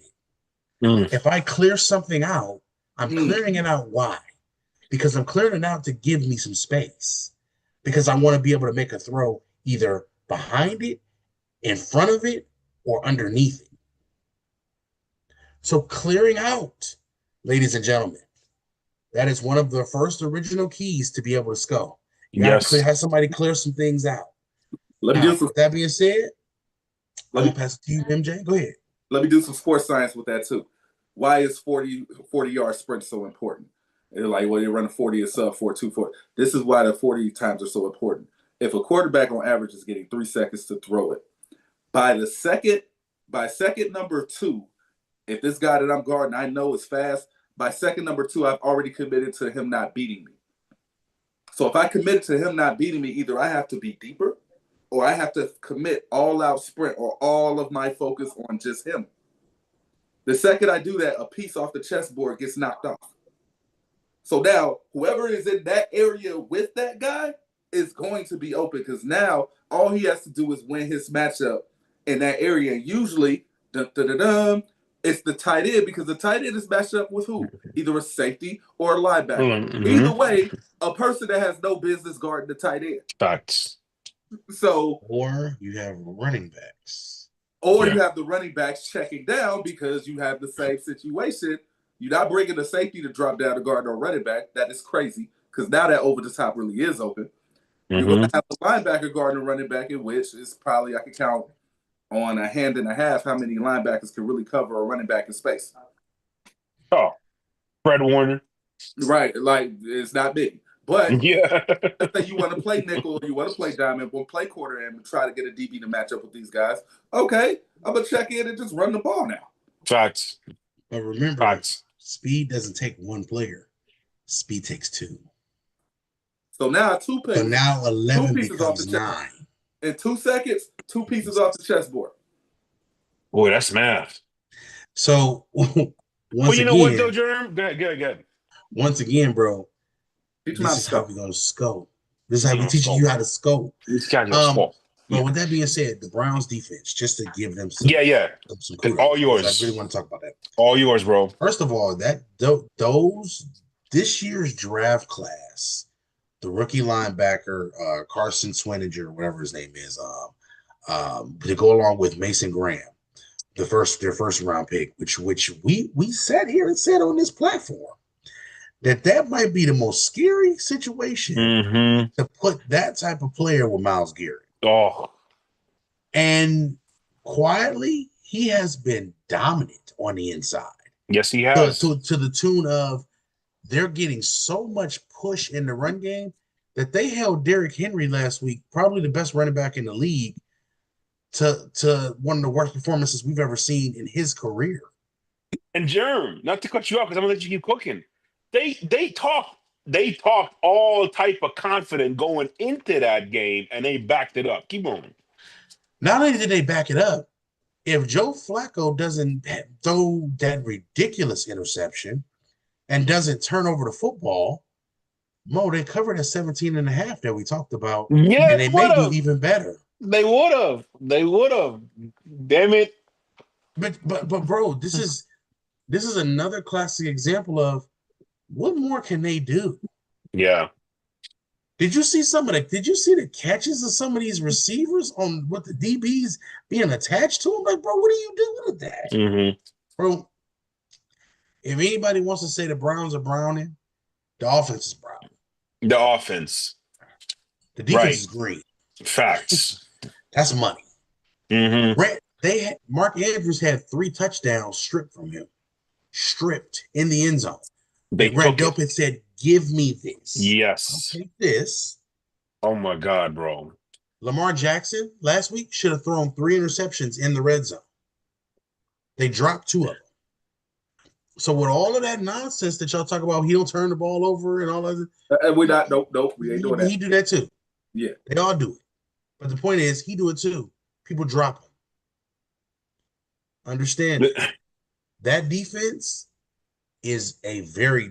it. If I clear something out, I'm clearing it out. Why? Because I'm clearing it out to give me some space. Because I want to be able to make a throw either behind it, in front of it, or underneath it. So clearing out, ladies and gentlemen, that is one of the first original keys to be able to score. You got to have somebody clear some things out. With that being said, let me pass it to you, MJ. Go ahead. Let me do some sports science with that too. why is 40-yard sprint so important? They're like, well, you run a 40 a sub 4.24. This is why the 40 times are so important. If a quarterback on average is getting 3 seconds to throw it, by second number 2, if this guy that I'm guarding I know is fast, by second number 2, I've already committed to him not beating me. So if I commit to him not beating me, either I have to be deeper or I have to commit all-out sprint or all of my focus on just him. The second I do that, a piece off the chessboard gets knocked off. So now, whoever is in that area with that guy is going to be open because now all he has to do is win his matchup in that area. And usually, it's the tight end because the tight end is matched up with who? Either a safety or a linebacker. Mm-hmm. Either way, a person that has no business guarding the tight end. Facts. So, or you have running backs. Or you have the running backs checking down because you have the same situation. You're not bringing the safety to drop down to guard no running back. That is crazy because now that over the top really is open. Mm-hmm. You're going to have the linebacker guarding a running back, in which is probably, I can count on a hand and a half how many linebackers can really cover a running back in space. Oh, Fred Warner. Right. Like, it's not big. But yeah, let's say you want to play nickel, you want to play diamond, we'll play quarter and try to get a DB to match up with these guys. Okay, I'm going to check in and just run the ball now. facts. But remember, Facts. speed doesn't take one player. Speed takes 2. So now 2 picks. So now 11 2 pieces off becomes the 9. In 2 seconds, 2 pieces off the chessboard. Boy, that's math. So once Well, you know again, what though, Jerm? Go ahead. Once again, bro, Teach this is how we're gonna scope. This is how we teaching you how to scope. These guys are small. But with that being said, the Browns defense, just to give them some kudos, all yours. I really want to talk about that. All yours, bro. First of all, this year's draft class, the rookie linebacker Carson Swininger, whatever his name is, to go along with Mason Graham, their first round pick, which we sat here and said on this platform that might be the most scary situation to put that type of player with Myles Garrett. Oh, and quietly he has been dominant on the inside. Yes, he has. To the tune of they're getting so much push in the run game that they held Derrick Henry last week, probably the best running back in the league, to one of the worst performances we've ever seen in his career. And Jerm, not to cut you off because I'm gonna let you keep cooking. They talked all type of confident going into that game, and they backed it up. Keep on. Not only did they back it up, if Joe Flacco doesn't throw that ridiculous interception and doesn't turn over the football, Mo, they covered at 17.5 that we talked about. Yeah, and they may do even better. They would have. Damn it. But bro, this is another classic example of what more can they do? Yeah. Did you see the catches of some of these receivers on what the DBs being attached to them? Like, bro, what are you doing with that? Mm-hmm. Bro, if anybody wants to say the Browns are browning, the offense is brown. The offense. The defense is green. Facts. That's money. Mm-hmm. Mark Andrews had 3 touchdowns stripped from him. Stripped in the end zone. Greg Delpit said, give me this. Yes. I'll take this. Oh, my God, bro. Lamar Jackson last week should have thrown 3 interceptions in the red zone. They dropped 2 of them. So with all of that nonsense that y'all talk about, he'll turn the ball over and all of that. We're not. Nope. We ain't doing that. He do that too. Yeah. They all do it. But the point is, he do it too. People drop him. Understand that defense is a very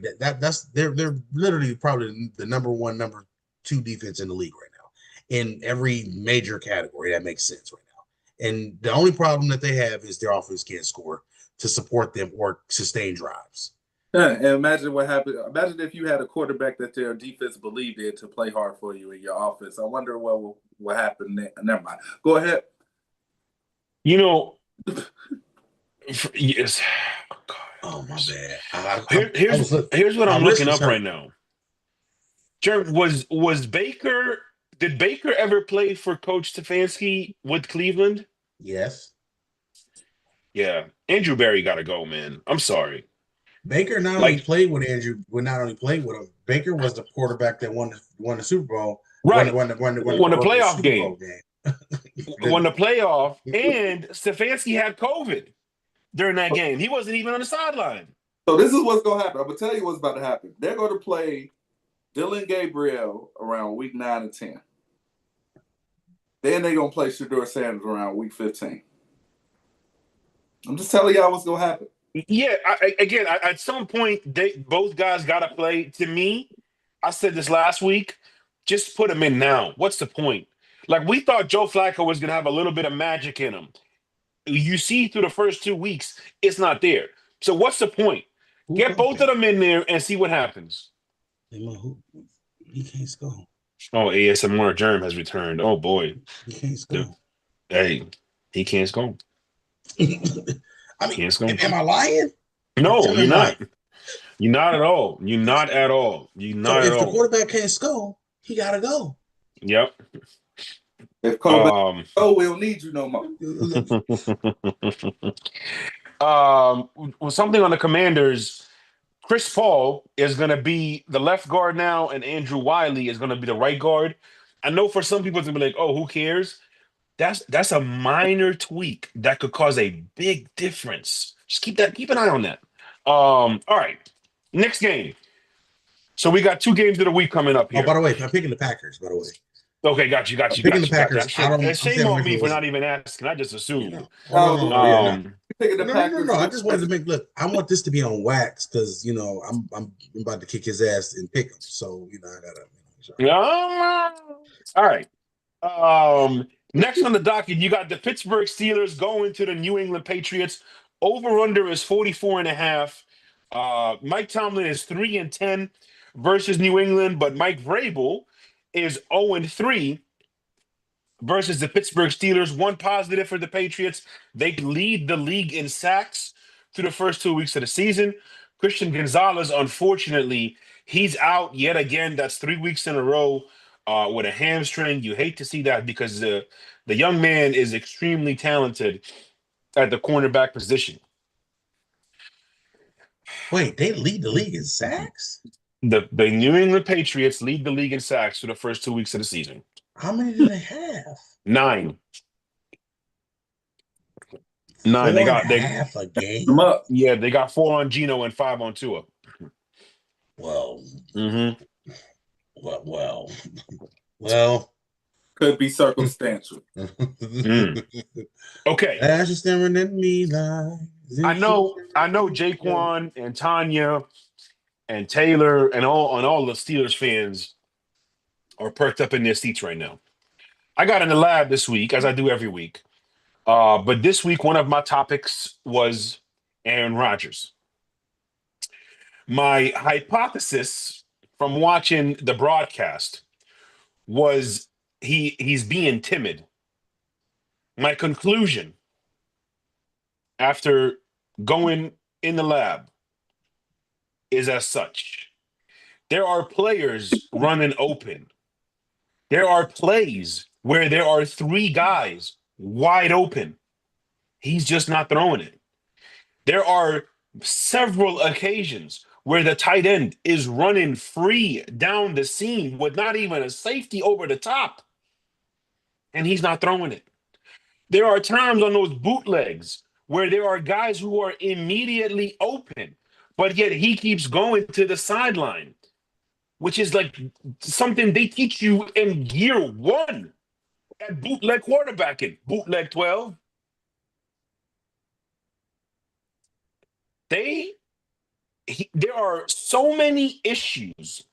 they're literally probably the number 1, number 2 defense in the league right now in every major category. That makes sense right now. And the only problem that they have is their offense can't score to support them or sustain drives. And imagine what happened. Imagine if you had a quarterback that their defense believed in to play hard for you in your offense. I wonder what happened there. Never mind. Go ahead. You know, yes. Oh, my bad. Here's what I'm looking up right now. Was Baker? Did Baker ever play for Coach Stefanski with Cleveland? Yes. Yeah, Andrew Berry got to go, man. I'm sorry. Baker not only Like, played with Andrew, well, not only played with him. Baker was the quarterback that won the Super Bowl, right. won the Won the Cardinals the playoff Super Bowl game, game. won the Literally. playoff, and Stefanski had COVID during that game. He wasn't even on the sideline. So this is what's gonna happen. I'm gonna tell you what's about to happen. They're gonna play Dylan Gabriel around week 9 and 10. Then they're gonna play Shedeur Sanders around week 15. I'm just telling y'all what's gonna happen. Yeah, at some point, both guys got to play. To me, I said this last week. Just put him in now. What's the point? Like we thought Joe Flacco was gonna have a little bit of magic in him. You see through the first 2 weeks, it's not there. So what's the point? Who Get thought both of that? them in there and see what happens. He can't score. Oh, ASMR Germ has returned. Oh boy, He can't score. hey, he can't score. I mean, Can't score. am I lying? No, Tell me you're I'm not. lying. You're not at all. You're not at all. You're So not at if the all. quarterback can't score, he gotta go. Yep. If quarterback we don't need you no more. Something on the Commanders. Chris Paul is going to be the left guard now, and Andrew Wiley is going to be the right guard. I know for some people it's going to be like, "Oh, who cares?" That's a minor tweak that could cause a big difference. Just keep an eye on that. All right, next game. So we got 2 games of the week coming up Oh, by here. the way, I'm picking the Packers. By the way, Okay, got you. I'm picking the Packers. I'm Shame saying on me Michael for was, not even asking. I just assumed. no. Picking the Packers. I just wanted to make look. I want this to be on wax because I'm about to kick his ass and pick him. So I gotta. All right. Next on the docket, you got the Pittsburgh Steelers going to the New England Patriots. Over under is 44.5. Mike Tomlin is 3-10 versus New England, but Mike Vrabel is 0-3 versus the Pittsburgh Steelers. One positive for the Patriots: they lead the league in sacks through the first 2 weeks of the season. Christian Gonzalez, unfortunately, he's out yet again. That's 3 weeks in a row with a hamstring. You hate to see that because the young man is extremely talented at the cornerback position. Wait, they lead the league in sacks? The New England Patriots lead the league in sacks for the first 2 weeks of the season. How many do they have? 9. 9. They got half a game. Yeah, they got 4 on Geno and 5 on Tua. Well, well, could be circumstantial. Okay. As you're staring at me like I know Jaquan and Tanya and Taylor and all the Steelers fans are perked up in their seats right now. I got in the lab this week, as I do every week. But this week, one of my topics was Aaron Rodgers. My hypothesis from watching the broadcast was he's being timid. My conclusion after going in the lab is as such. There are players running open. There are plays where there are 3 guys wide open. He's just not throwing it. There are several occasions where the tight end is running free down the seam with not even a safety over the top, and he's not throwing it. There are times on those bootlegs where there are guys who are immediately open, but yet he keeps going to the sideline, which is like something they teach you in year 1 at bootleg quarterbacking, bootleg 12. There are so many issues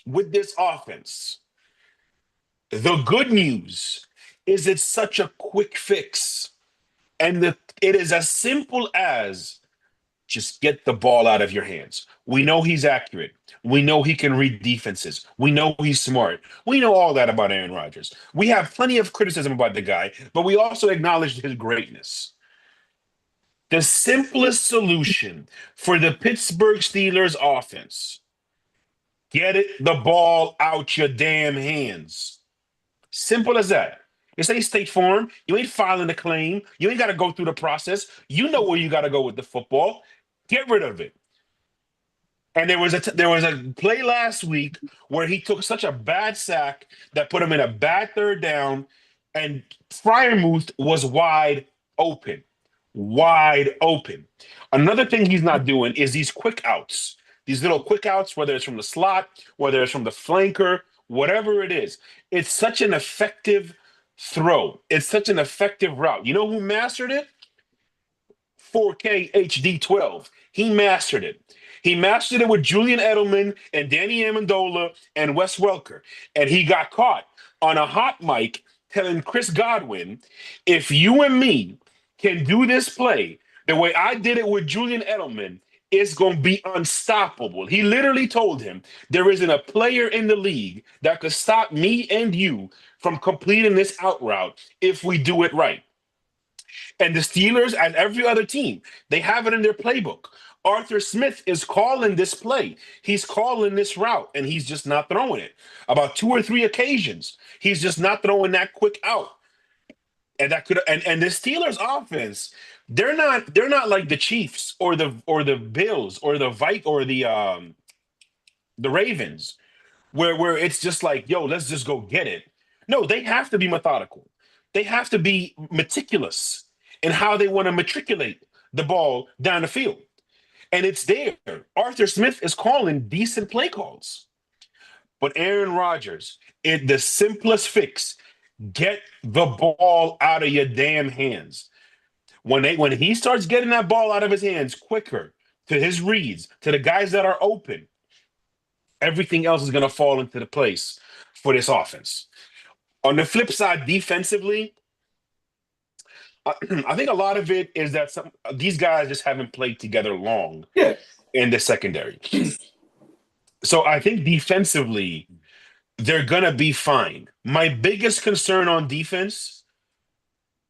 with this offense. The good news is it's such a quick fix. And it is as simple as just get the ball out of your hands. We know he's accurate. We know he can read defenses. We know he's smart. We know all that about Aaron Rodgers. We have plenty of criticism about the guy, but we also acknowledge his greatness. The simplest solution for the Pittsburgh Steelers offense: get the ball out your damn hands. Simple as that. This ain't State Farm. You ain't filing a claim. You ain't got to go through the process. You know where you got to go with the football. Get rid of it. And there was a play last week where he took such a bad sack that put him in a bad third down, and Fryermuth was wide open. Wide open. Another thing he's not doing is these quick outs. These little quick outs, whether it's from the slot, whether it's from the flanker, whatever it is. It's such an effective throw. It's such an effective route. You know who mastered it? 4K HD12. He mastered it. He mastered it with Julian Edelman and Danny Amendola and Wes Welker. And he got caught on a hot mic telling Chris Godwin, if you and me can do this play the way I did it with Julian Edelman, it's going to be unstoppable. He literally told him, there isn't a player in the league that could stop me and you from completing this out route if we do it right. And the Steelers and every other team, they have it in their playbook. Arthur Smith is calling this play. He's calling this route, and he's just not throwing it. About 2 or 3 occasions, he's just not throwing that quick out. And that could and the Steelers offense, they're not like the Chiefs or the Bills or the Ravens, where it's just like, yo, let's just go get it. No, they have to be methodical. They have to be meticulous in how they want to matriculate the ball down the field. And it's there. Arthur Smith is calling decent play calls. But Aaron Rodgers, the simplest fix, get the ball out of your damn hands. When he starts getting that ball out of his hands quicker to his reads, to the guys that are open, everything else is going to fall into the place for this offense. On the flip side, defensively, I think a lot of it is that these guys just haven't played together long in the secondary. So I think defensively, they're going to be fine. My biggest concern on defense,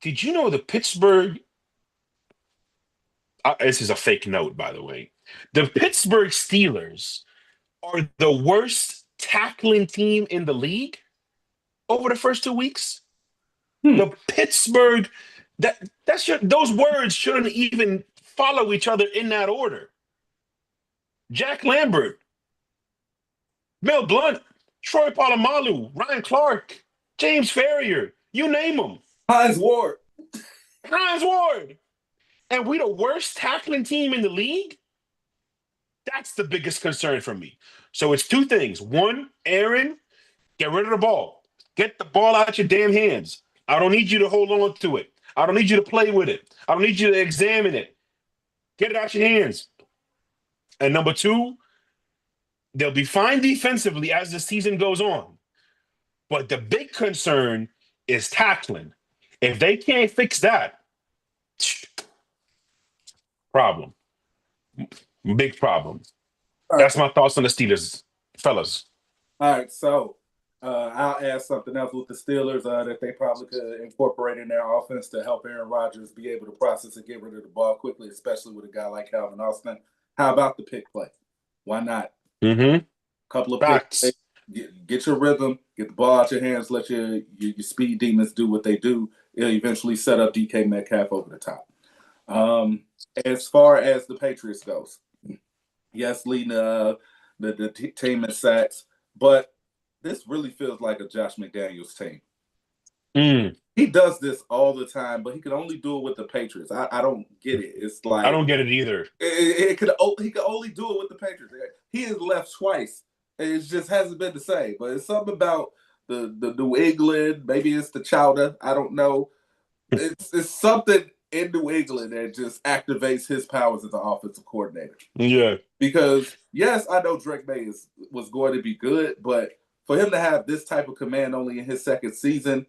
did you know the Pittsburgh this is a fake note, by the way. The Pittsburgh Steelers are the worst tackling team in the league over the first 2 weeks. The Pittsburgh, those words shouldn't even follow each other in that order. Jack Lambert, Mel Blount, Troy Polamalu, Ryan Clark, James Ferrier, you name them. Hines Ward. And we the worst tackling team in the league? That's the biggest concern for me. So it's 2 things. 1, Aaron, get rid of the ball. Get the ball out your damn hands. I don't need you to hold on to it. I don't need you to play with it. I don't need you to examine it. Get it out your hands. And number 2, they'll be fine defensively as the season goes on. But the big concern is tackling. If they can't fix that, problem. Big problem. Right. That's my thoughts on the Steelers, fellas. All right, so I'll add something else with the Steelers that they probably could incorporate in their offense to help Aaron Rodgers be able to process and get rid of the ball quickly, especially with a guy like Calvin Austin. How about the pick play? Why not? Couple of picks. Get your rhythm, get the ball out your hands, let your speed demons do what they do. It'll eventually set up DK Metcalf over the top. As far as the Patriots goes, yes, leading the team in sacks, but this really feels like a Josh McDaniels team. He does this all the time, but he can only do it with the Patriots. I don't get it. It's like I don't get it either. He could only do it with the Patriots. He has left twice. It just hasn't been the same. But it's something about the New England. Maybe it's the chowder. I don't know. It's something in New England that just activates his powers as an offensive coordinator. Yeah. Because yes, I know Drake May was going to be good, but for him to have this type of command only in his second season,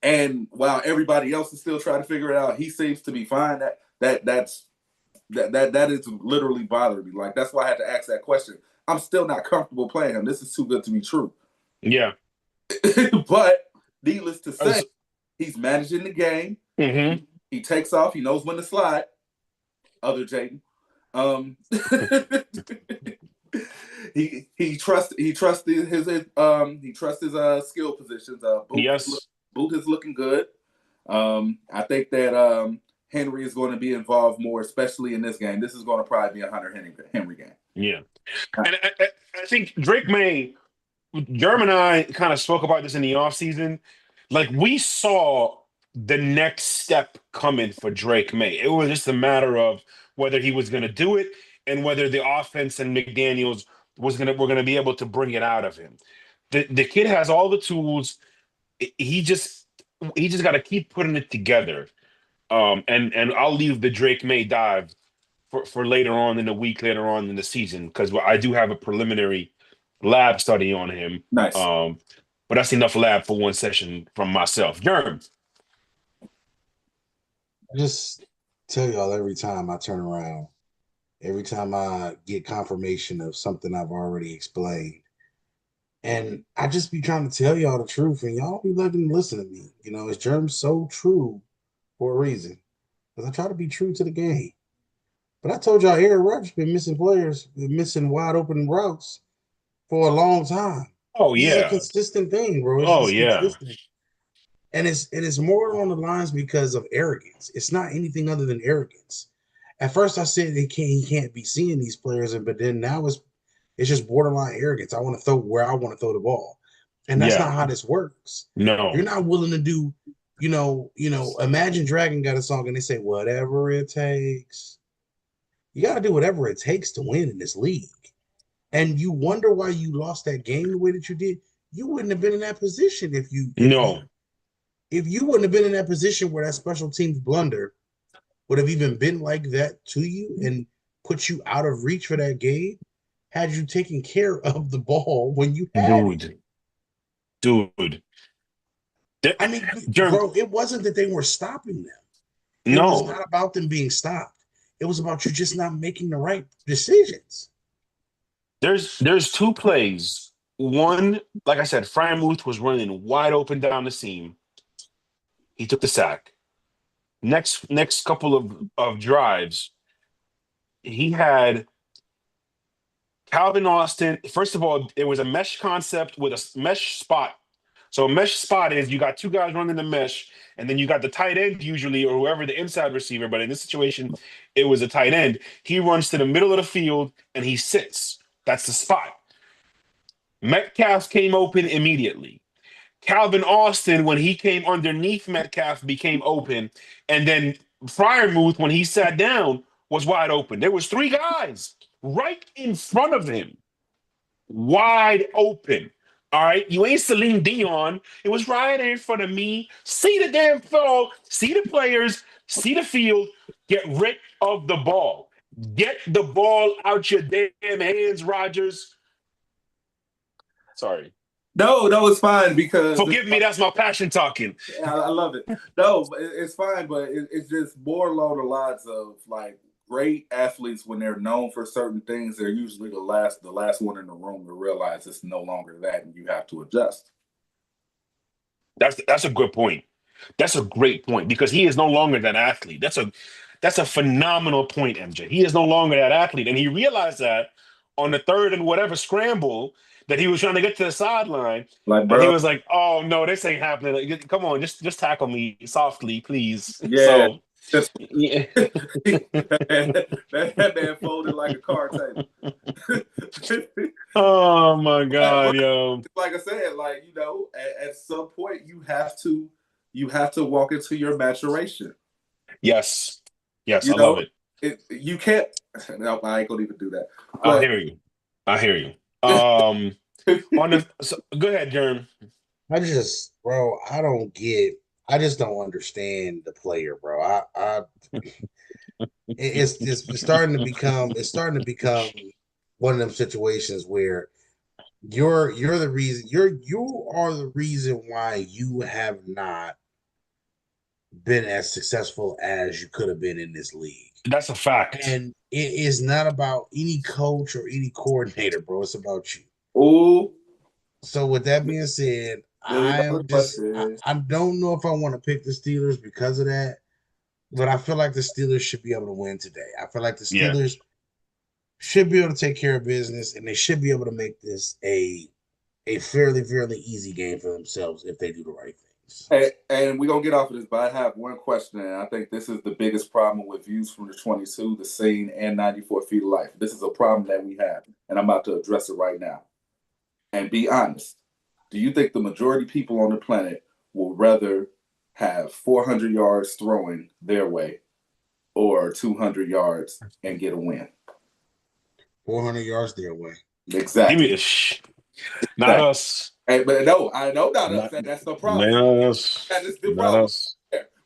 and while everybody else is still trying to figure it out, he seems to be fine. That is literally bothering me. Like, that's why I had to ask that question. I'm still not comfortable playing him. This is too good to be true. Yeah. But needless to say, he's managing the game. He takes off. He knows when to slide. Other Jaden. He trusts his skill positions. Yes. Boot is looking good. I think that Henry is going to be involved more, especially in this game. This is going to probably be a Hunter Henry game. Yeah. And I think Drake May, Germ and I kind of spoke about this in the offseason. Like, we saw the next step coming for Drake May. It was just a matter of whether he was going to do it and whether the offense and McDaniels were going to be able to bring it out of him. The kid has all the tools. He just got to keep putting it together. And I'll leave the Drake May dive for later on in the week, later on in the season, because I do have a preliminary lab study on him. Nice. But that's enough lab for one session from myself. Germ. I just tell y'all every time I turn around, every time I get confirmation of something I've already explained. And I just be trying to tell y'all the truth, and y'all be letting listen to me. You know, it's Germ's so true for a reason. Because I try to be true to the game. But I told y'all Aaron Rodgers been missing players, been missing wide open routes for a long time. Oh, This is a yeah. consistent thing, bro. It's Oh, just yeah. consistent. And it's more along the lines because of arrogance. It's not anything other than arrogance. At first I said he can't be seeing these players, but then now it's just borderline arrogance. I want to throw where I want to throw the ball. And that's Yeah. not how this works. No. You're not willing to do, Imagine Dragon got a song and they say, whatever it takes. You got to do whatever it takes to win in this league. And you wonder why you lost that game the way that you did. You wouldn't have been in that position if you wouldn't have been in that position where that special teams blunder would have even been like that to you and put you out of reach for that game, had you taken care of the ball when you had it. Dude. I mean, bro, it wasn't that they were stopping them. It was not about them being stopped. It was about you just not making the right decisions. There's two plays. One, like I said, Freiermuth was running wide open down the seam. He took the sack. Next couple of drives, he had Calvin Austin. First of all, it was a mesh concept with a mesh spot. So a mesh spot is you got two guys running the mesh, and then you got the tight end usually, or whoever the inside receiver. But in this situation, it was a tight end. He runs to the middle of the field and he sits. That's the spot. Metcalf came open immediately. Calvin Austin, when he came underneath Metcalf, became open. And then Freiermuth, when he sat down, was wide open. There was three guys right in front of him, wide open. All right? You ain't Celine Dion. It was right in front of me. See the damn throw, see the players, see the field, get rid of the ball. Get the ball out your damn hands, Rodgers. Sorry. No, it's fine because forgive me. That's my passion talking. I love it. No, it's fine, but it's just more along the lines of like great athletes when they're known for certain things. They're usually the last one in the room to realize it's no longer that, and you have to adjust. That's a good point. That's a great point because he is no longer that athlete. That's a phenomenal point, MJ. He is no longer that athlete, and he realized that on the third and whatever scramble that he was trying to get to the sideline. Like, bro, and he was like, "Oh no, this ain't happening. Like, come on, just tackle me softly, please." Yeah. So, yeah. that man folded like a card table. Oh my God, yo! Like I said, like at some point you have to walk into your maturation. Yes, I love it. You can't. No, I ain't gonna even do that. But, I hear you. Go ahead, Jerm. I just don't understand the player, bro. It's starting to become one of them situations where you're the reason you are the reason why you have not been as successful as you could have been in this league. That's a fact. And it is not about any coach or any coordinator, bro. It's about you. Oh. So with that being said, I don't know if I want to pick the Steelers because of that, but I feel like the Steelers should be able to win today. I feel like the Steelers should be able to take care of business, and they should be able to make this a fairly, fairly easy game for themselves if they do the right things. And we're going to get off of this, but I have one question, and I think this is the biggest problem with Views from the 22, The Scene, and 94 Feet of Life. This is a problem that we have, and I'm about to address it right now. And be honest, do you think the majority of people on the planet will rather have 400 yards throwing their way or 200 yards and get a win? 400 yards their way. Exactly. Give me not us. Hey, but no, I know not us. That's the problem. Not us. That is the Not problem. us.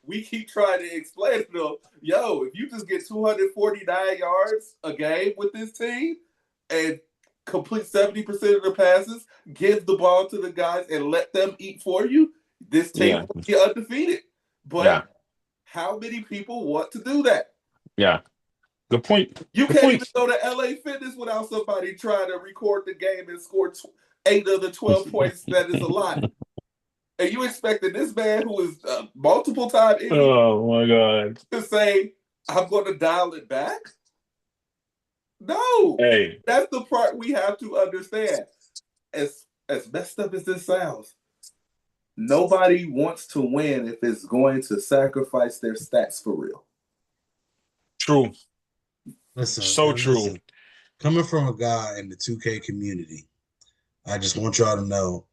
We keep trying to explain to them, yo, if you just get 249 yards a game with this team and complete 70% of the passes, give the ball to the guys and let them eat for you, this team will be undefeated. But how many people want to do that? Yeah. Good point. You can't even go to LA Fitness without somebody trying to record the game and score 8 of the 12 points. That is a lot. And you expecting this man who is multiple time MVP oh my God to say, I'm going to dial it back? No. Hey, that's the part we have to understand. As messed up as this sounds, nobody wants to win if it's going to sacrifice their stats for real. True. Listen, so true. Listen, coming from a guy in the 2K community, I just want y'all to know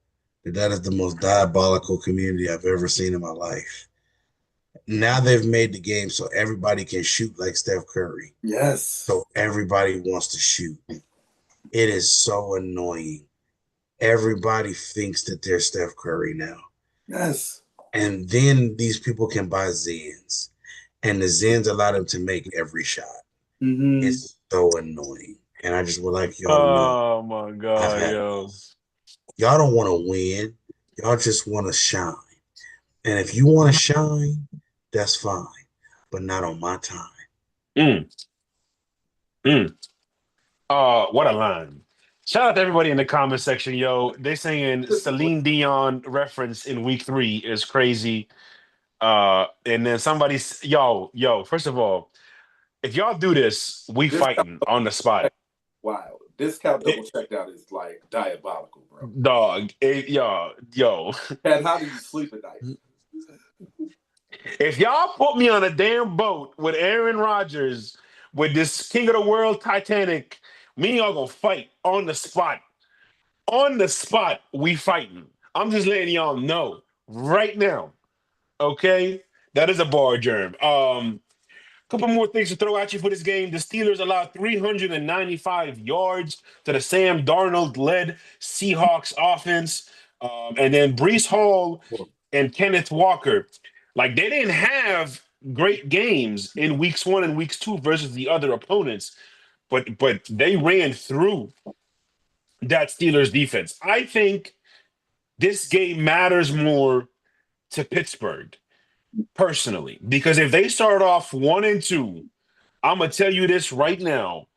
that is the most diabolical community I've ever seen in my life. Now they've made the game so everybody can shoot like Steph Curry. Yes. So everybody wants to shoot. It is so annoying. Everybody thinks that they're Steph Curry now. Yes. And then these people can buy Zens. And the Zens allow them to make every shot. Mm-hmm. It's so annoying. And I just would like y'all to know. Oh my God, yo. Y'all don't want to win. Y'all just want to shine. And if you want to shine, that's fine. But not on my time. What a line. Shout out to everybody in the comment section, yo. They saying Celine Dion reference in week 3 is crazy. And then somebody's yo, first of all, if y'all do this, we fighting on the spot. Wow. Discount double checkout is like diabolical, bro. Dog. Yo. And how do you sleep at night? If y'all put me on a damn boat with Aaron Rodgers with this King of the World Titanic, me and y'all gonna fight on the spot. On the spot, we fighting. I'm just letting y'all know right now. Okay? That is a bar germ. Couple more things to throw at you for this game. The Steelers allowed 395 yards to the Sam Darnold-led Seahawks offense. And then Breece Hall and Kenneth Walker, like they didn't have great games in weeks 1 and weeks 2 versus the other opponents, but they ran through that Steelers defense. I think this game matters more to Pittsburgh personally, because if they start off 1-2, I'm gonna tell you this right now,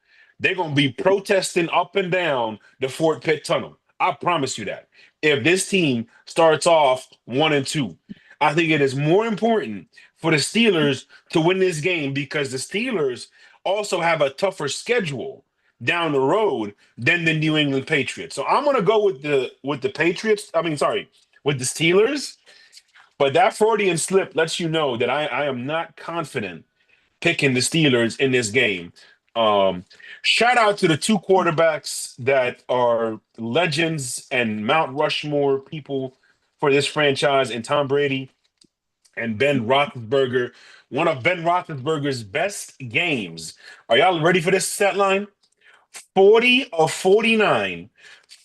they're gonna be protesting up and down the Fort Pitt Tunnel. I promise you that. If this team starts off 1-2, I think it is more important for the Steelers to win this game, because the Steelers also have a tougher schedule down the road than the New England Patriots. So I'm gonna go with the Patriots. With the Steelers. But that Freudian slip lets you know that I am not confident picking the Steelers in this game. Shout out to the 2 quarterbacks that are legends and Mount Rushmore people for this franchise, and Tom Brady and Ben Roethlisberger. One of Ben Roethlisberger's best games. Are y'all ready for this stat line? 40 of 49,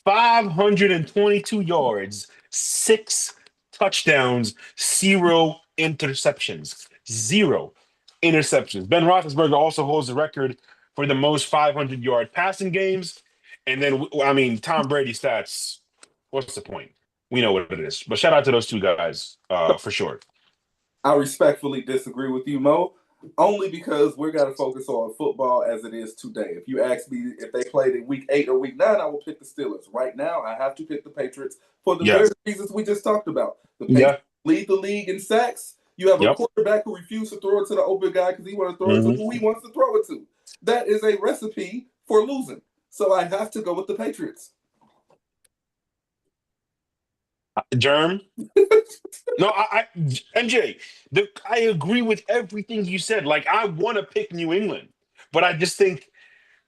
522 yards, 6 touchdowns, 0 interceptions. 0 interceptions. Ben Roethlisberger also holds the record for the most 500-yard passing games. And then, Tom Brady stats, what's the point? We know what it is. But shout out to those 2 guys for sure. I respectfully disagree with you, Mo, only because we're going to focus on football as it is today. If you ask me if they played in week 8 or week 9, I will pick the Steelers. Right now, I have to pick the Patriots for the very reasons we just talked about. The Patriots lead the league in sacks. You have a quarterback who refuses to throw it to the open guy because he wants to throw it to who he wants to throw it to. That is a recipe for losing. So I have to go with the Patriots. Germ. No, MJ, I agree with everything you said. Like, I want to pick New England, but I just think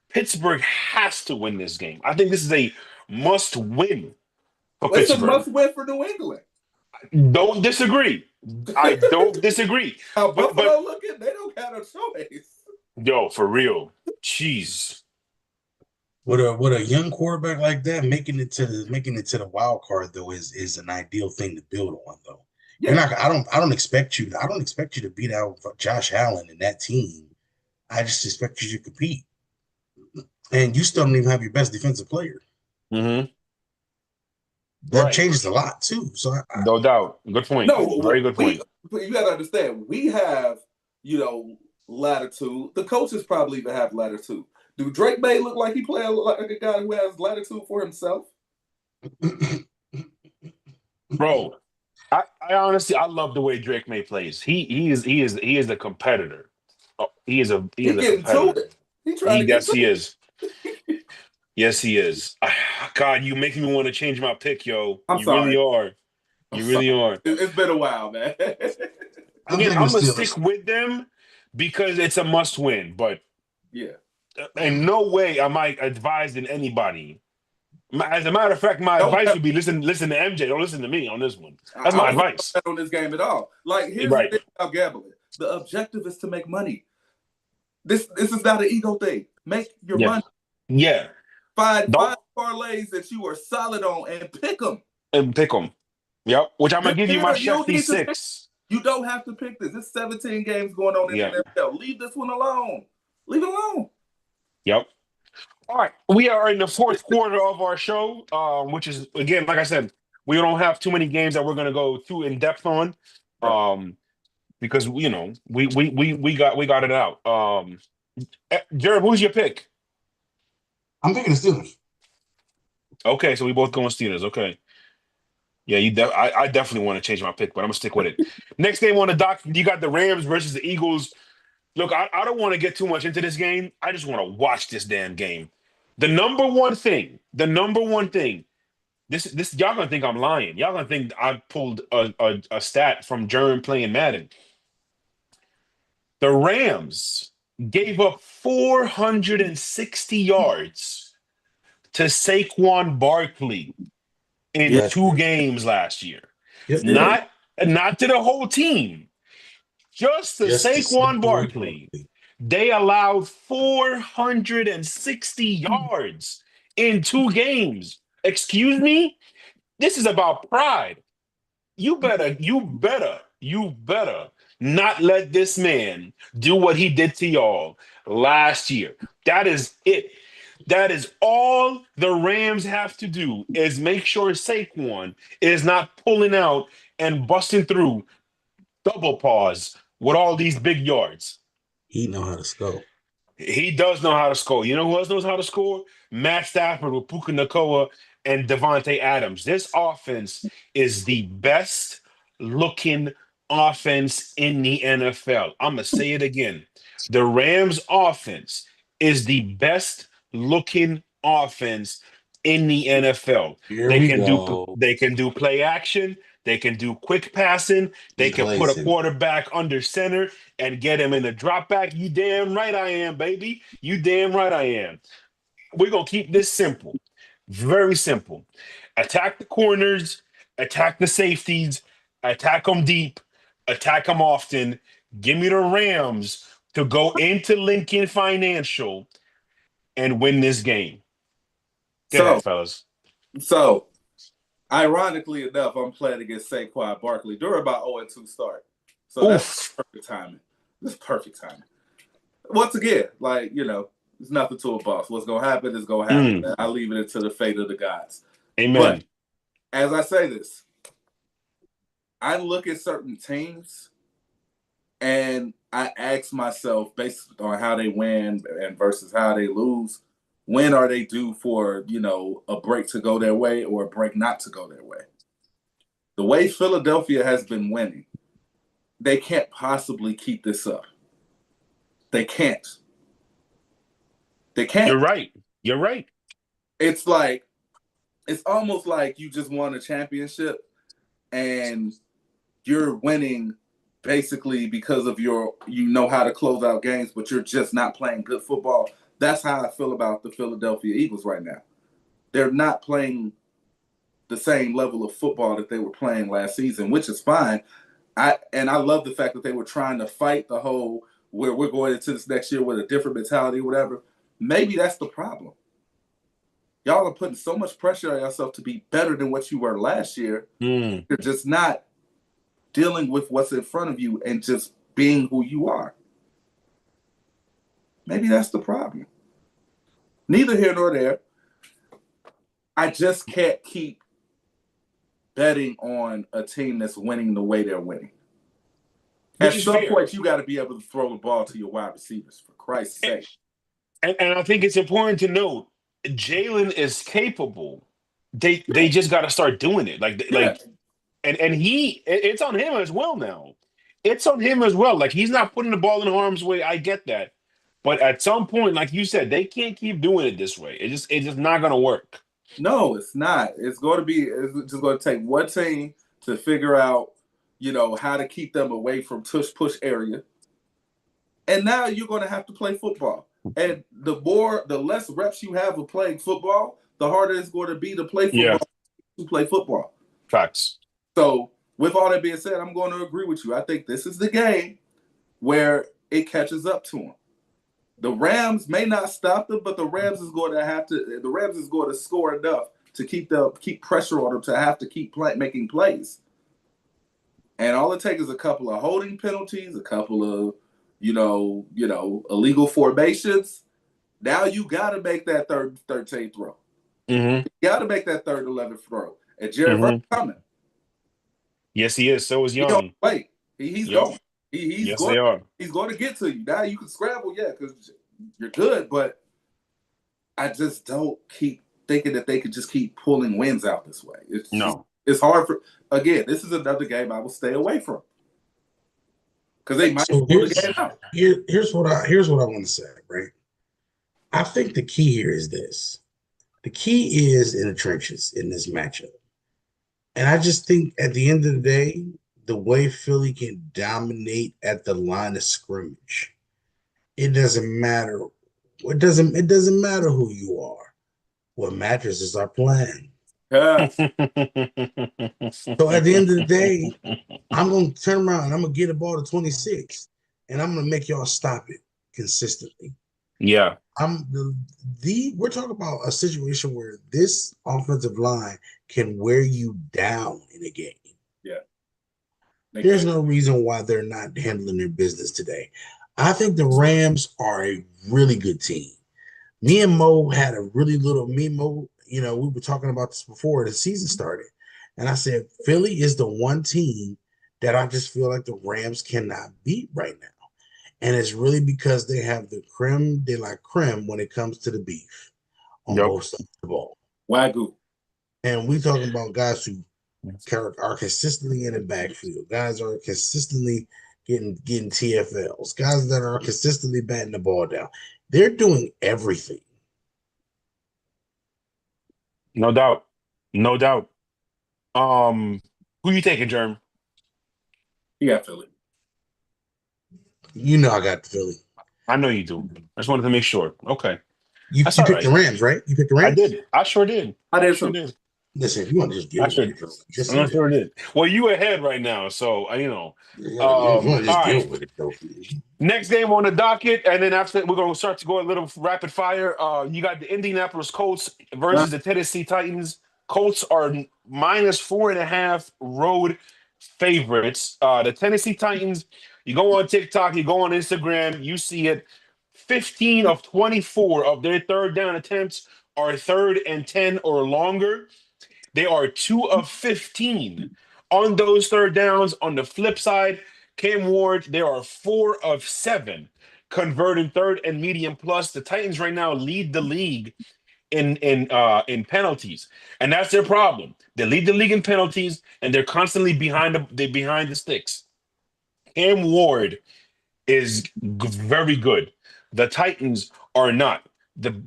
Pittsburgh has to win this game. I think this is a must win for It's a Pittsburgh. must win for New England. Don't disagree. I don't disagree. How But Buffalo looking, they don't have a choice. yo, for real, jeez. With a young quarterback like that, making it to the wild card though is an ideal thing to build on though. You're Yeah. not. I don't expect you. I don't expect you to beat out Josh Allen and that team. I just expect you to compete, and you still don't even have your best defensive player. Mm-hmm. That Right. changes a lot too. So No doubt. Good point. No, Very good point. you got to understand, we have, latitude. The coaches probably even have latitude. Do Drake May look like he play like a guy who has latitude for himself? Bro, I honestly I love the way Drake May plays. He is a competitor. Oh, he is a He getting to competitor. it. He trying to get Yes, to he it. is. Yes, he is. God, you making me want to change my pick, yo. I'm You sorry. really are. You really are. It's been a while, man. Again, I'm gonna stick with them because it's a must win. But Yeah. in no way am I advising anybody. As a matter of fact, my advice would be listen to MJ. Don't listen to me on this one. That's my advice. I don't bet on this game at all. Like, here's Right. the thing about gambling. The objective is to make money. This is not an ego thing. Make your money. Yeah. Find parlays that you are solid on and pick them. And pick them. Yep. Which I'm gonna give you my You don't Shefty need to 6. You don't have to pick this. It's 17 games going on in the NFL. Leave this one alone. Leave it alone. Yep. All right. We are in the fourth quarter of our show, which is, again, like I said, we don't have too many games that we're gonna go too in depth on. Because we got it out. Jared, who's your pick? I'm picking the Steelers. Okay, so we both going Steelers. Okay. Yeah, I definitely want to change my pick, but I'm gonna stick with it. Next game on the dock, you got the Rams versus the Eagles. Look, I don't want to get too much into this game. I just want to watch this damn game. The number one thing, this y'all gonna think I'm lying. Y'all gonna think I pulled a stat from Jerm playing Madden. The Rams gave up 460 yards to Saquon Barkley in 2 games last year. Yep. Not to the whole team. Just to Saquon Barkley. They allowed 460 yards in 2 games. Excuse me? This is about pride. You better not let this man do what he did to y'all last year. That is it. That is all the Rams have to do is make sure Saquon is not pulling out and busting through double paws with all these big yards. He know how to score. He does know how to score. You know who else knows how to score? Matt Stafford with Puka Nacua and Devontae Adams. This offense is the best looking offense in the NFL. I'm going to say it again. The Rams offense is the best looking offense in the NFL. They can do play action. They can do quick passing. They can put a quarterback under center and get him in a drop back. You damn right I am, baby. You damn right I am. We're going to keep this simple. Very simple. Attack the corners, attack the safeties, attack them deep, attack them often. Give me the Rams to go into Lincoln Financial and win this game. Go ahead, fellas. So, ironically enough, I'm playing against Saquon Barkley during my 0-2 start. So that's perfect timing. This is perfect timing. Once again, there's nothing to a boss. What's going to happen is going to happen. I leave it to the fate of the gods. Amen. But as I say this, I look at certain teams and I ask myself, based on how they win and versus how they lose, when are they due for, a break to go their way or a break not to go their way? The way Philadelphia has been winning, they can't possibly keep this up. They can't. They can't. You're right. It's almost like you just won a championship and you're winning basically because of you know how to close out games, but you're just not playing good football. That's how I feel about the Philadelphia Eagles right now. They're not playing the same level of football that they were playing last season, which is fine. I love the fact that they were trying to fight the whole where we're going into this next year with a different mentality or whatever. Maybe that's the problem. Y'all are putting so much pressure on yourself to be better than what you were last year. You're just not dealing with what's in front of you and just being who you are. Maybe that's the problem. Neither here nor there. I just can't keep betting on a team that's winning the way they're winning. At some point, you got to be able to throw the ball to your wide receivers, for Christ's sake. And I think it's important to note, Jalen is capable. They just got to start doing it. And it's on him as well now. It's on him as well. Like, he's not putting the ball in harm's way. I get that. But at some point, like you said, they can't keep doing it this way. It's just not going to work. No, it's not. It's just going to take one team to figure out, how to keep them away from tush-push area. And now you're going to have to play football. And the less reps you have of playing football, the harder it's going to be to play football. To play football. Facts. So, with all that being said, I'm going to agree with you. I think this is the game where it catches up to them. The Rams may not stop them, but the Rams is going to score enough to keep pressure on them to have to keep making plays. And all it takes is a couple of holding penalties, a couple of, illegal formations. Now you got to make that third 13th throw. Mm-hmm. You got to make that third 11th throw. And Jared Verse coming. Yes, he is. So is Young. He don't wait. He's going. Yes, they are. He's going to get to you. Now you can scramble, because you're good, but I just don't keep thinking that they could just keep pulling wins out this way. It's hard again, this is another game I will stay away from. Because they might pull the game out. Here's what I want to say, right? I think the key here is this. The key is in the trenches in this matchup. And I just think at the end of the day, the way Philly can dominate at the line of scrimmage, it doesn't matter. It doesn't matter who you are. What matters is our plan. Yeah. So at the end of the day, I'm going to turn around and I'm going to get a ball to 26, and I'm going to make y'all stop it consistently. Yeah. We're talking about a situation where this offensive line can wear you down in a game. Yeah. There's no reason why they're not handling their business today. I think the Rams are a really good team. Me and Mo had a really little we were talking about this before the season started. And I said, Philly is the one team that I just feel like the Rams cannot beat right now. And it's really because they have the creme de la creme when it comes to the beef on both sides of the ball. Wagyu. And we talking about guys who are consistently in the backfield. Guys are consistently getting TFLs. Guys that are consistently batting the ball down. They're doing everything. No doubt. No doubt. Who you taking, Jerm? You got Philly. You know I got the Philly. I know you do. I just wanted to make sure. Okay. You picked the Rams, right? You picked the Rams? I did. I sure did. Sure did. Listen, if you want to just give it, I sure did. Well, you ahead right now, so you want to just deal with it, though. Next game on the docket, and then after we're gonna start to go a little rapid fire. You got the Indianapolis Colts versus the Tennessee Titans. Colts are -4.5 road favorites. The Tennessee Titans. You go on TikTok, you go on Instagram, you see it. 15 of 24 of their third down attempts are 3rd and 10 or longer. They are 2 of 15 on those third downs. On the flip side, Cam Ward, they are 4 of 7 converting third and medium plus. The Titans right now lead the league in penalties, and that's their problem. They lead the league in penalties, and they're constantly behind the sticks. Cam Ward is very good. The Titans are not.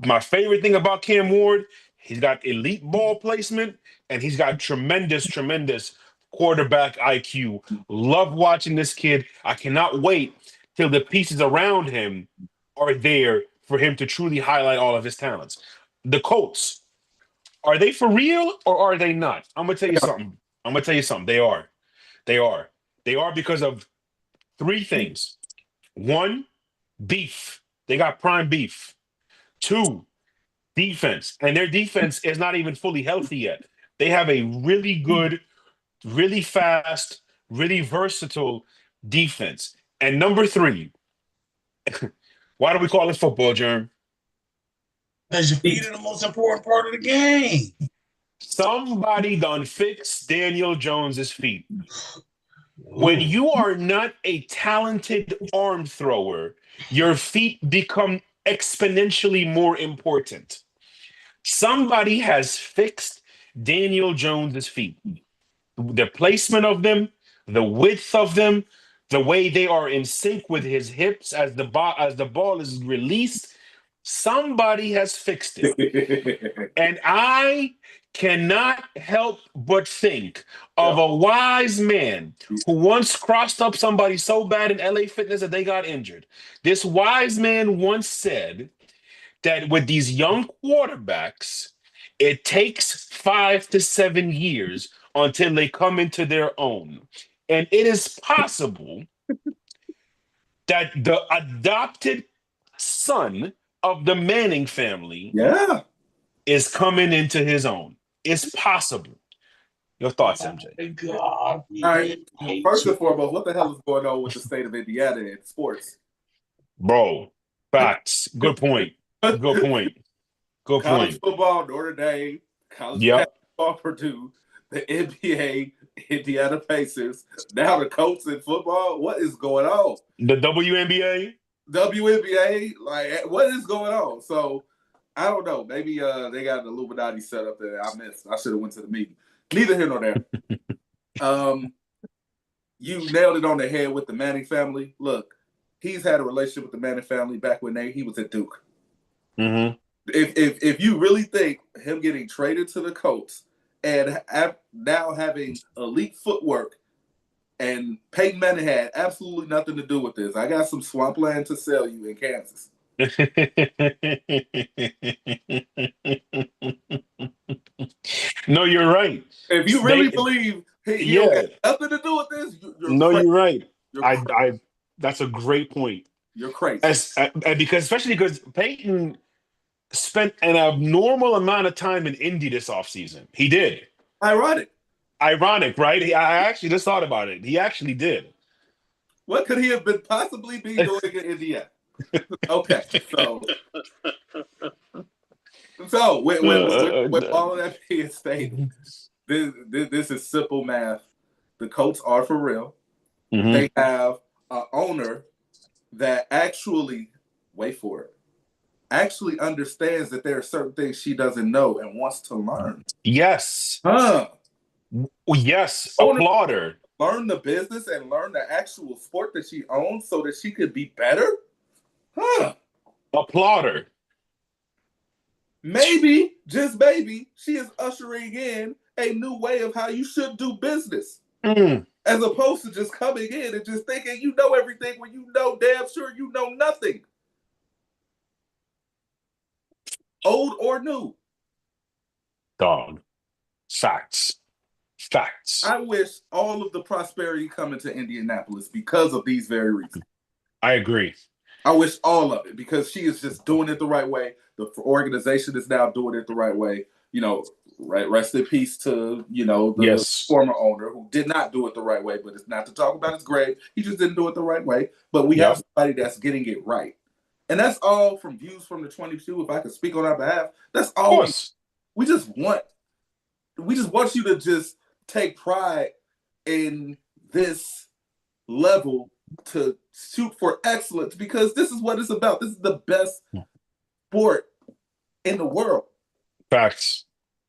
My favorite thing about Cam Ward, he's got elite ball placement, and he's got tremendous quarterback IQ. Love watching this kid. I cannot wait till the pieces around him are there for him to truly highlight all of his talents. The Colts, are they for real or are they not? I'm gonna tell you something. They are. They are. They are because of three things. One, beef. They got prime beef. Two, defense. And their defense is not even fully healthy yet. They have a really good, really fast, really versatile defense. And number three, why do we call it football, Germ? Because your feet are the most important part of the game. Somebody done fix Daniel Jones's feet. When you are not a talented arm thrower, your feet become exponentially more important. Somebody has fixed Daniel Jones's feet. The placement of them, the width of them, the way they are in sync with his hips as the ball is released. Somebody has fixed it. And I cannot help but think of a wise man who once crossed up somebody so bad in LA Fitness that they got injured. This wise man once said that with these young quarterbacks, it takes 5 to 7 years until they come into their own. And it is possible that the adopted son of the Manning family is coming into his own. It's possible. Your thoughts, MJ? God. All right. First and foremost, what the hell is going on with the state of Indiana in sports? Bro, facts. Good point. Good point. Good College point. football, Notre Dame, college basketball, Purdue, the NBA, Indiana Pacers, now the Colts in football. What is going on? The WNBA? WNBA, like what is going on? So I don't know. Maybe they got an Illuminati set up there. I missed. I should have went to the meeting. Neither here nor there. You nailed it on the head with the Manning family. Look, he's had a relationship with the Manning family back when he was at Duke. Mm-hmm. If you really think him getting traded to the Colts and now having elite footwork, and Peyton Manning had absolutely nothing to do with this. I got some swampland to sell you in Kansas. No, you're right. If you really believe he don't got nothing to do with this, you're right. I that's a great point. You're crazy. Especially because Peyton spent an abnormal amount of time in Indy this offseason. He did. Ironic, right? I actually just thought about it. He actually did. What could he have been possibly be doing in Indiana? Okay, so with all of that being stated, this is simple math. The Colts are for real. Mm-hmm. They have an owner that actually, wait for it, actually understands that there are certain things she doesn't know and wants to learn. Yes. Yes. Applaud her. Learn the business and learn the actual sport that she owns so that she could be better. Applaud her. Maybe, just maybe, she is ushering in a new way of how you should do business. As opposed to just coming in and just thinking you know everything when you know damn sure you know nothing. Old or new. Dog. Facts. I wish all of the prosperity coming to Indianapolis because of these very reasons. I agree. I wish all of it because she is just doing it the right way. The organization is now doing it the right way. You know, rest in peace to, the former owner who did not do it the right way, but it's not to talk about his grave. He just didn't do it the right way. But we have somebody that's getting it right. And that's all from views from the 22. If I could speak on our behalf, that's all. We just want you to just take pride in this level to shoot for excellence because this is what it's about. This is the best sport in the world. Facts.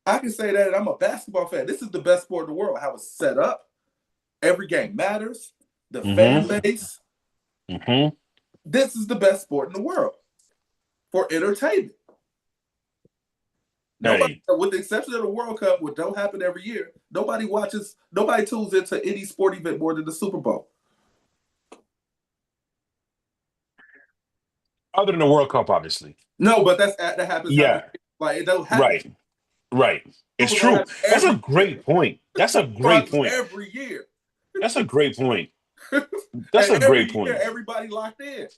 I can say that I'm a basketball fan. This is the best sport in the world. How it's set up. Every game matters. The fan base. Mm-hmm. This is the best sport in the world for entertainment. Nobody, Hey, with the exception of the World Cup, which don't happen every year, nobody tunes into any sport event more than the Super Bowl. other than the World Cup, obviously. No, but that happens Yeah, like it don't happen. right, right. It's Super Bowl true. happens That's a every year. great point. That's a Super Bowl great happens point. every year. That's a great point. And That's a great every year, point. everybody locked in.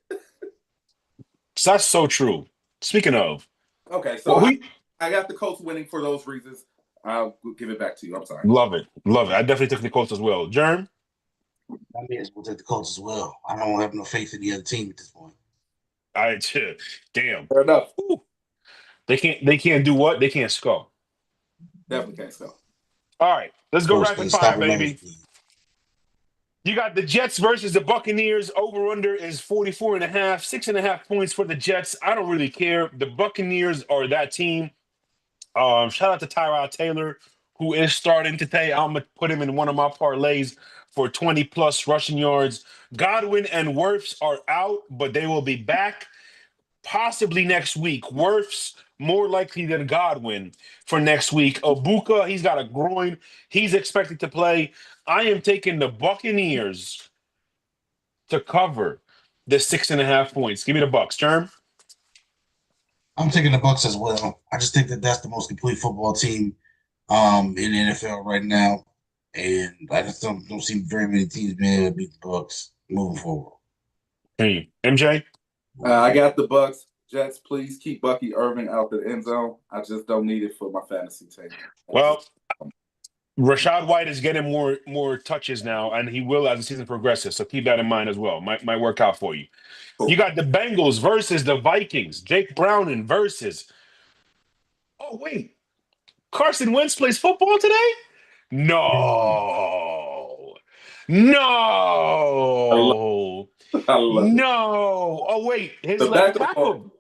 So that's so true. Speaking of, Okay, so well, we I got the Colts winning for those reasons. I'll give it back to you. I'm sorry. love it, love it. I definitely took the Colts as well. Germ, I may as well take the Colts as well. I don't have no faith in the other team at this point. I damn. Fair enough. Ooh. They can't do what? They can't score. Definitely can't sell. All right, let's go Coach, rapid please fire, stop baby. You got the Jets versus the Buccaneers. Over under is 44.5, 6.5 points for the Jets. I don't really care. The Buccaneers are that team. Shout out to Tyrod Taylor, who is starting today. I'm gonna put him in one of my parlays for 20 plus rushing yards. Godwin and Wirfs are out, but they will be back possibly next week. Wirfs more likely than Godwin for next week. Ibuka, he's got a groin. He's expected to play. I am taking the Buccaneers to cover the 6.5 points. Give me the Bucks, Germ. I'm taking the Bucks as well. I just think that that's the most complete football team in the NFL right now, and I just don't see very many teams being able to beat the Bucks moving forward. Hey, MJ. I got the Bucks. Jets, please keep Bucky Irving out the end zone. I just don't need it for my fantasy team. Well, Rashad White is getting more touches now, and he will as the season progresses. So keep that in mind as well. Might work out for you. Cool. You got the Bengals versus the Vikings. Jake Browning versus. Oh wait, Carson Wentz plays football today? No, no, I love it. no. Oh wait, his The left backup tackle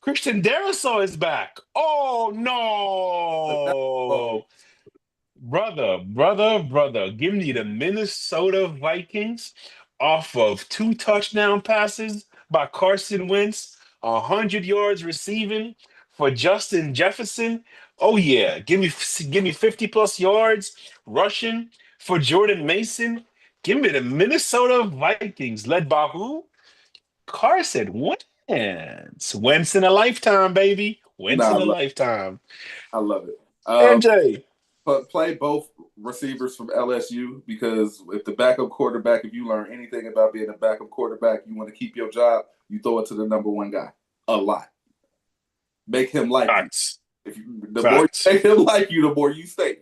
Christian Darrisaw is back. Oh no. Brother, give me the Minnesota Vikings off of 2 touchdown passes by Carson Wentz, 100 yards receiving for Justin Jefferson. Oh yeah, give me 50 plus yards rushing for Jordan Mason. Give me the Minnesota Vikings led by who? Carson Wentz. Wentz in a lifetime, baby. Wentz in a lifetime. I love it. MJ. But play both receivers from LSU because if the backup quarterback, if you learn anything about being a backup quarterback, you want to keep your job, you throw it to the number one guy a lot. Make him like Facts. you. The more you make him like you, the more you stay.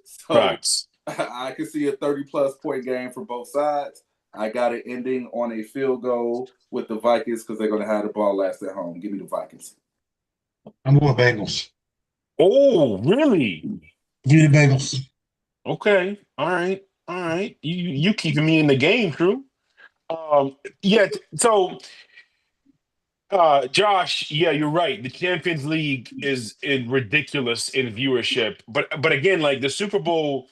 So Facts. I can see a 30-plus point game for both sides. I got it ending on a field goal with the Vikings because they're going to have the ball last at home. Give me the Vikings. I'm going Bengals. Oh, really? Give me the Bengals. Okay. All right. You keeping me in the game, Drew. Yeah. So, Josh, yeah, you're right. The Champions League is ridiculous in viewership, but again, like the Super Bowl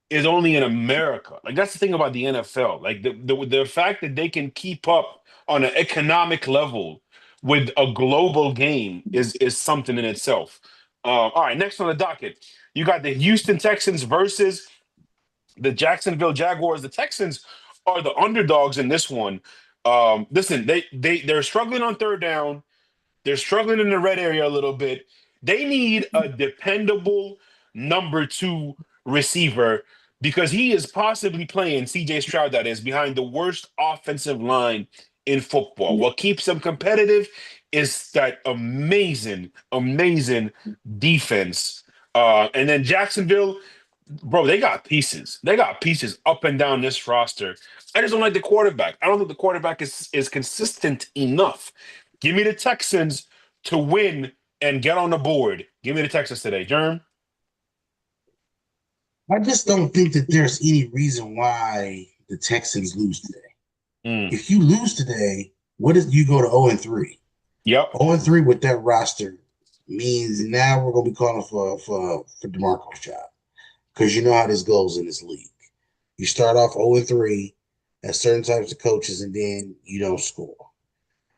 is only in America. Like that's the thing about the NFL. Like the fact that they can keep up on an economic level with a global game is something in itself. All right, next on the docket, you got the Houston Texans versus the Jacksonville Jaguars. The Texans are the underdogs in this one. Listen, they're struggling on third down. They're struggling in the red area a little bit. They need a dependable number 2 receiver because he is possibly playing CJ Stroud, that is, behind the worst offensive line in football. What keeps them competitive is that amazing defense. And then Jacksonville, bro, they got pieces. They got pieces up and down this roster. I just don't like the quarterback. I don't think the quarterback is consistent enough. Give me the Texans to win and get on the board. Give me the Texans today, Germ. I just don't think that there's any reason why the Texans lose today. If you lose today, what is you go to 0-3? Yep. 0-3 with that roster means now we're gonna be calling for DeMarco's job. Because you know how this goes in this league. You start off 0-3 at certain types of coaches, and then you don't score.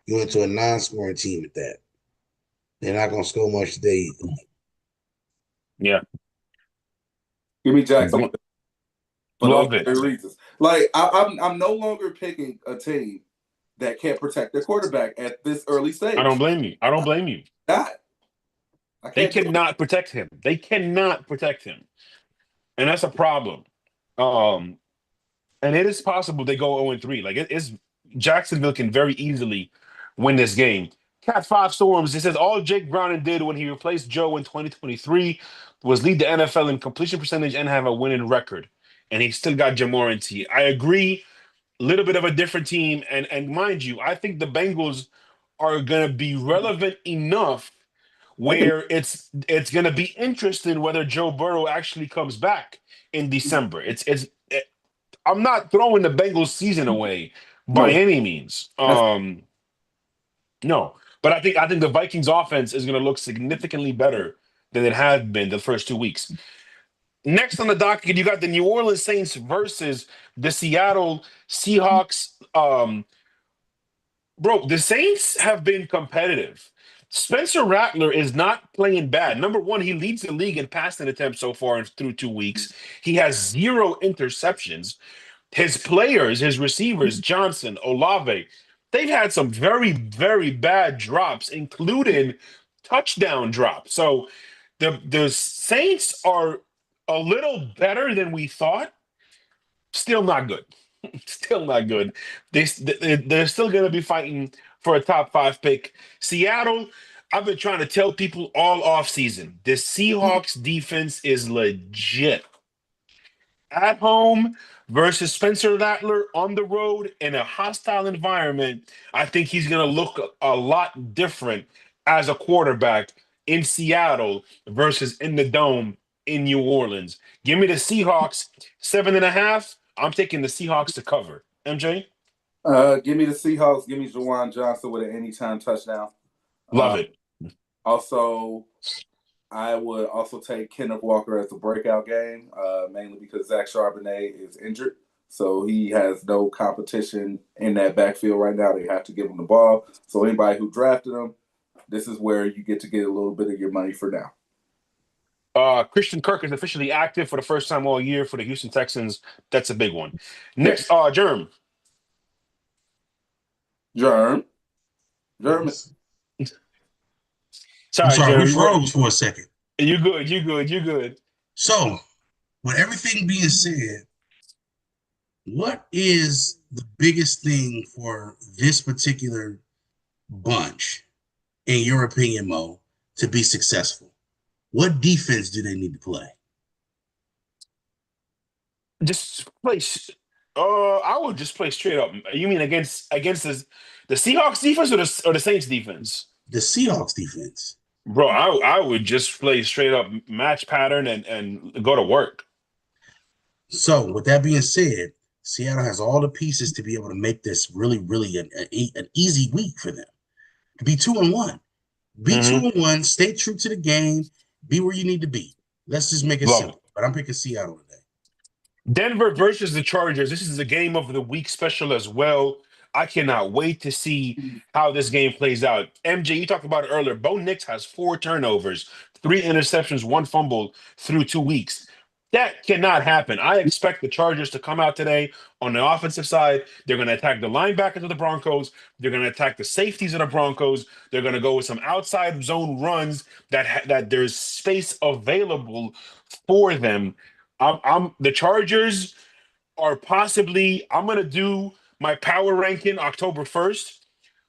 You went to a non-scoring team at that. They're not gonna score much today either. Yeah. Give me Jacksonville for those Love it. very reasons. Like I'm no longer picking a team that can't protect their quarterback at this early I don't stage. blame you. I don't blame you. Not. I They can't do it. cannot protect him. They cannot protect him. And that's a problem. Um, and it is possible they go 0-3. Like it's Jacksonville can very easily win this game. Cat five storms. It says all Jake Browning did when he replaced Joe in 2023 was lead the NFL in completion percentage and have a winning record. And he still got Jamar T. I agree. A little bit of a different team. And mind you, I think the Bengals are gonna be relevant enough where it's gonna be interesting whether Joe Burrow actually comes back in December. I'm not throwing the Bengals season away by No, any means. that's No, but I think the Vikings offense is going to look significantly better than it had been the first 2 weeks. Next on the docket, you got the New Orleans Saints versus the Seattle Seahawks. Bro, the Saints have been competitive. Spencer Rattler is not playing bad. Number one, he leads the league in passing attempts so far through 2 weeks. He has 0 interceptions. His players, his receivers, Johnson, Olave, they've had some very, very bad drops, including touchdown drops. So the Saints are a little better than we thought. Still not good. Still not good. They're still going to be fighting for a top 5 pick. Seattle, I've been trying to tell people all off season, the Seahawks defense is legit. At home versus Spencer Rattler on the road in a hostile environment, I think he's going to look a lot different as a quarterback in Seattle versus in the dome in New Orleans. Give me the Seahawks 7.5. I'm taking the Seahawks to cover. MJ, give me the Seahawks. Give me Jawan Johnson with an anytime touchdown. love it. Also, I would also take Kenneth Walker as a breakout game, mainly because Zach Charbonnet is injured. So he has no competition in that backfield right now. They have to give him the ball. So anybody who drafted him, this is where you get to get a little bit of your money for now. Christian Kirk is officially active for the first time all year for the Houston Texans. That's a big one. Next, Germ. Germ. I'm sorry, Germ. we froze for a second. You good. You good. You good. So, with everything being said, what is the biggest thing for this particular bunch, in your opinion, Mo, to be successful? What defense do they need to play? Just play. I would just play straight up. You mean against the Seahawks defense or the Saints defense? The Seahawks defense. Bro, I would just play straight up match pattern and go to work. So, with that being said, Seattle has all the pieces to be able to make this really, really an easy week for them. To be 2-1. Be 2-1, stay true to the game, be where you need to be. Let's just make it simple. But I'm picking Seattle today. Denver versus the Chargers. This is a game of the week special as well. I cannot wait to see how this game plays out. MJ, you talked about it earlier. Bo Nix has 4 turnovers, 3 interceptions, 1 fumble through 2 weeks. That cannot happen. I expect the Chargers to come out today on the offensive side. They're going to attack the linebackers of the Broncos. They're going to attack the safeties of the Broncos. They're going to go with some outside zone runs that there's space available for them. The Chargers are possibly. I'm going to do my power ranking October 1st.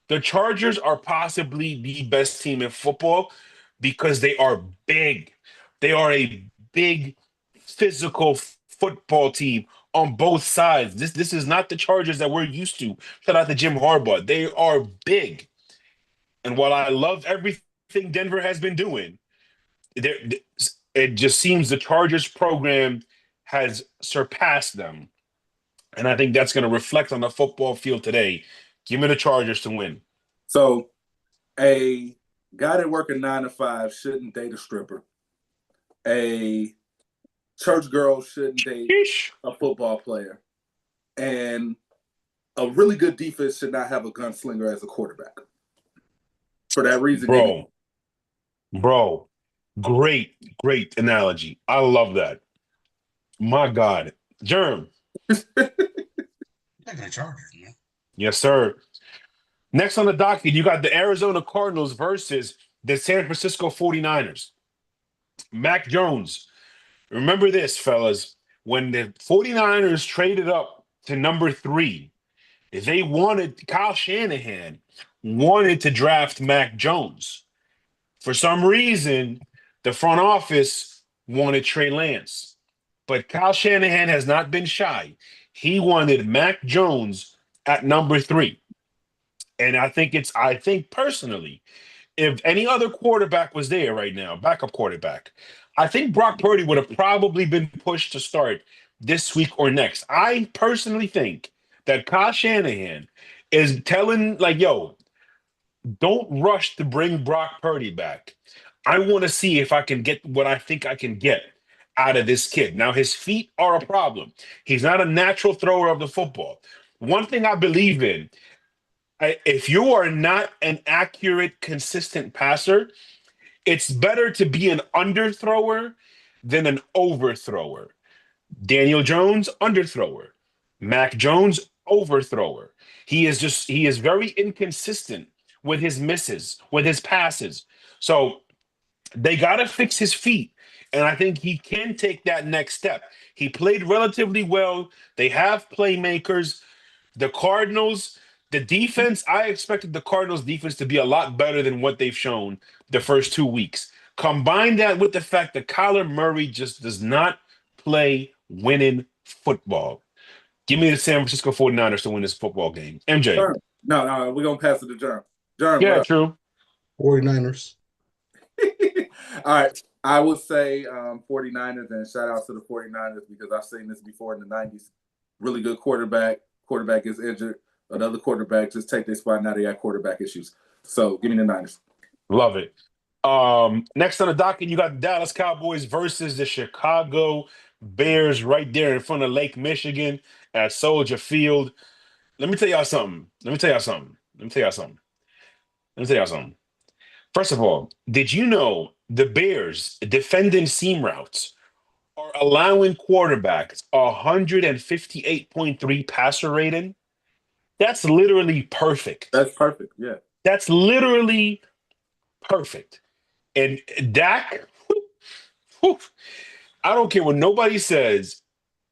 The Chargers are possibly the best team in football because they are big. They are a big physical football team on both sides. This is not the Chargers that we're used to. Shout out to Jim Harbaugh. They are big. And while I love everything Denver has been doing, it just seems the Chargers program has surpassed them. And I think that's going to reflect on the football field today. Give me the Chargers to win. So, a guy that works a 9 to 5 shouldn't date a stripper. A church girl shouldn't date a football player. And a really good defense should not have a gunslinger as a quarterback. For that reason, Bro, Great, great analogy. I love that. My God. Germ. Look at the Chargers, man. Yes, sir. Next on the docket, you got the Arizona Cardinals versus the San Francisco 49ers. Mac Jones. Remember this, fellas. When the 49ers traded up to number 3, they wanted Kyle Shanahan wanted to draft Mac Jones. For some reason, the front office wanted Trey Lance. But Kyle Shanahan has not been shy. He wanted Mac Jones at number 3. And I think personally, if any other quarterback was there right now, backup quarterback, I think Brock Purdy would have probably been pushed to start this week or next. I personally think that Kyle Shanahan is telling, like, yo, don't rush to bring Brock Purdy back. I want to see if I can get what I think I can get out of this kid. Now, his feet are a problem. He's not a natural thrower of the football. One thing I believe in, if you are not an accurate, consistent passer, it's better to be an underthrower than an overthrower. Daniel Jones, underthrower. Mac Jones, overthrower. He is very inconsistent with his misses, with his passes. So they got to fix his feet. And I think he can take that next step. He played relatively well. They have playmakers. The Cardinals, the defense, I expected the Cardinals defense to be a lot better than what they've shown the first 2 weeks. Combine that with the fact that Kyler Murray just does not play winning football. Give me the San Francisco 49ers to win this football game. MJ. Germ. No, we're going to pass it to Germ. Germ, Yeah, true. 49ers. All right. I would say 49ers, and shout out to the 49ers because I've seen this before in the 90s. Really good quarterback. Quarterback is injured. Another quarterback just take their spot. Now they got quarterback issues. So give me the Niners. Love it. Next on the docket, you got the Dallas Cowboys versus the Chicago Bears right there in front of Lake Michigan at Soldier Field. Let me tell y'all something. First of all, did you know the Bears defending seam routes are allowing quarterbacks 158.3 passer rating? That's literally perfect. That's perfect. Yeah. That's literally perfect. And Dak, I don't care what nobody says.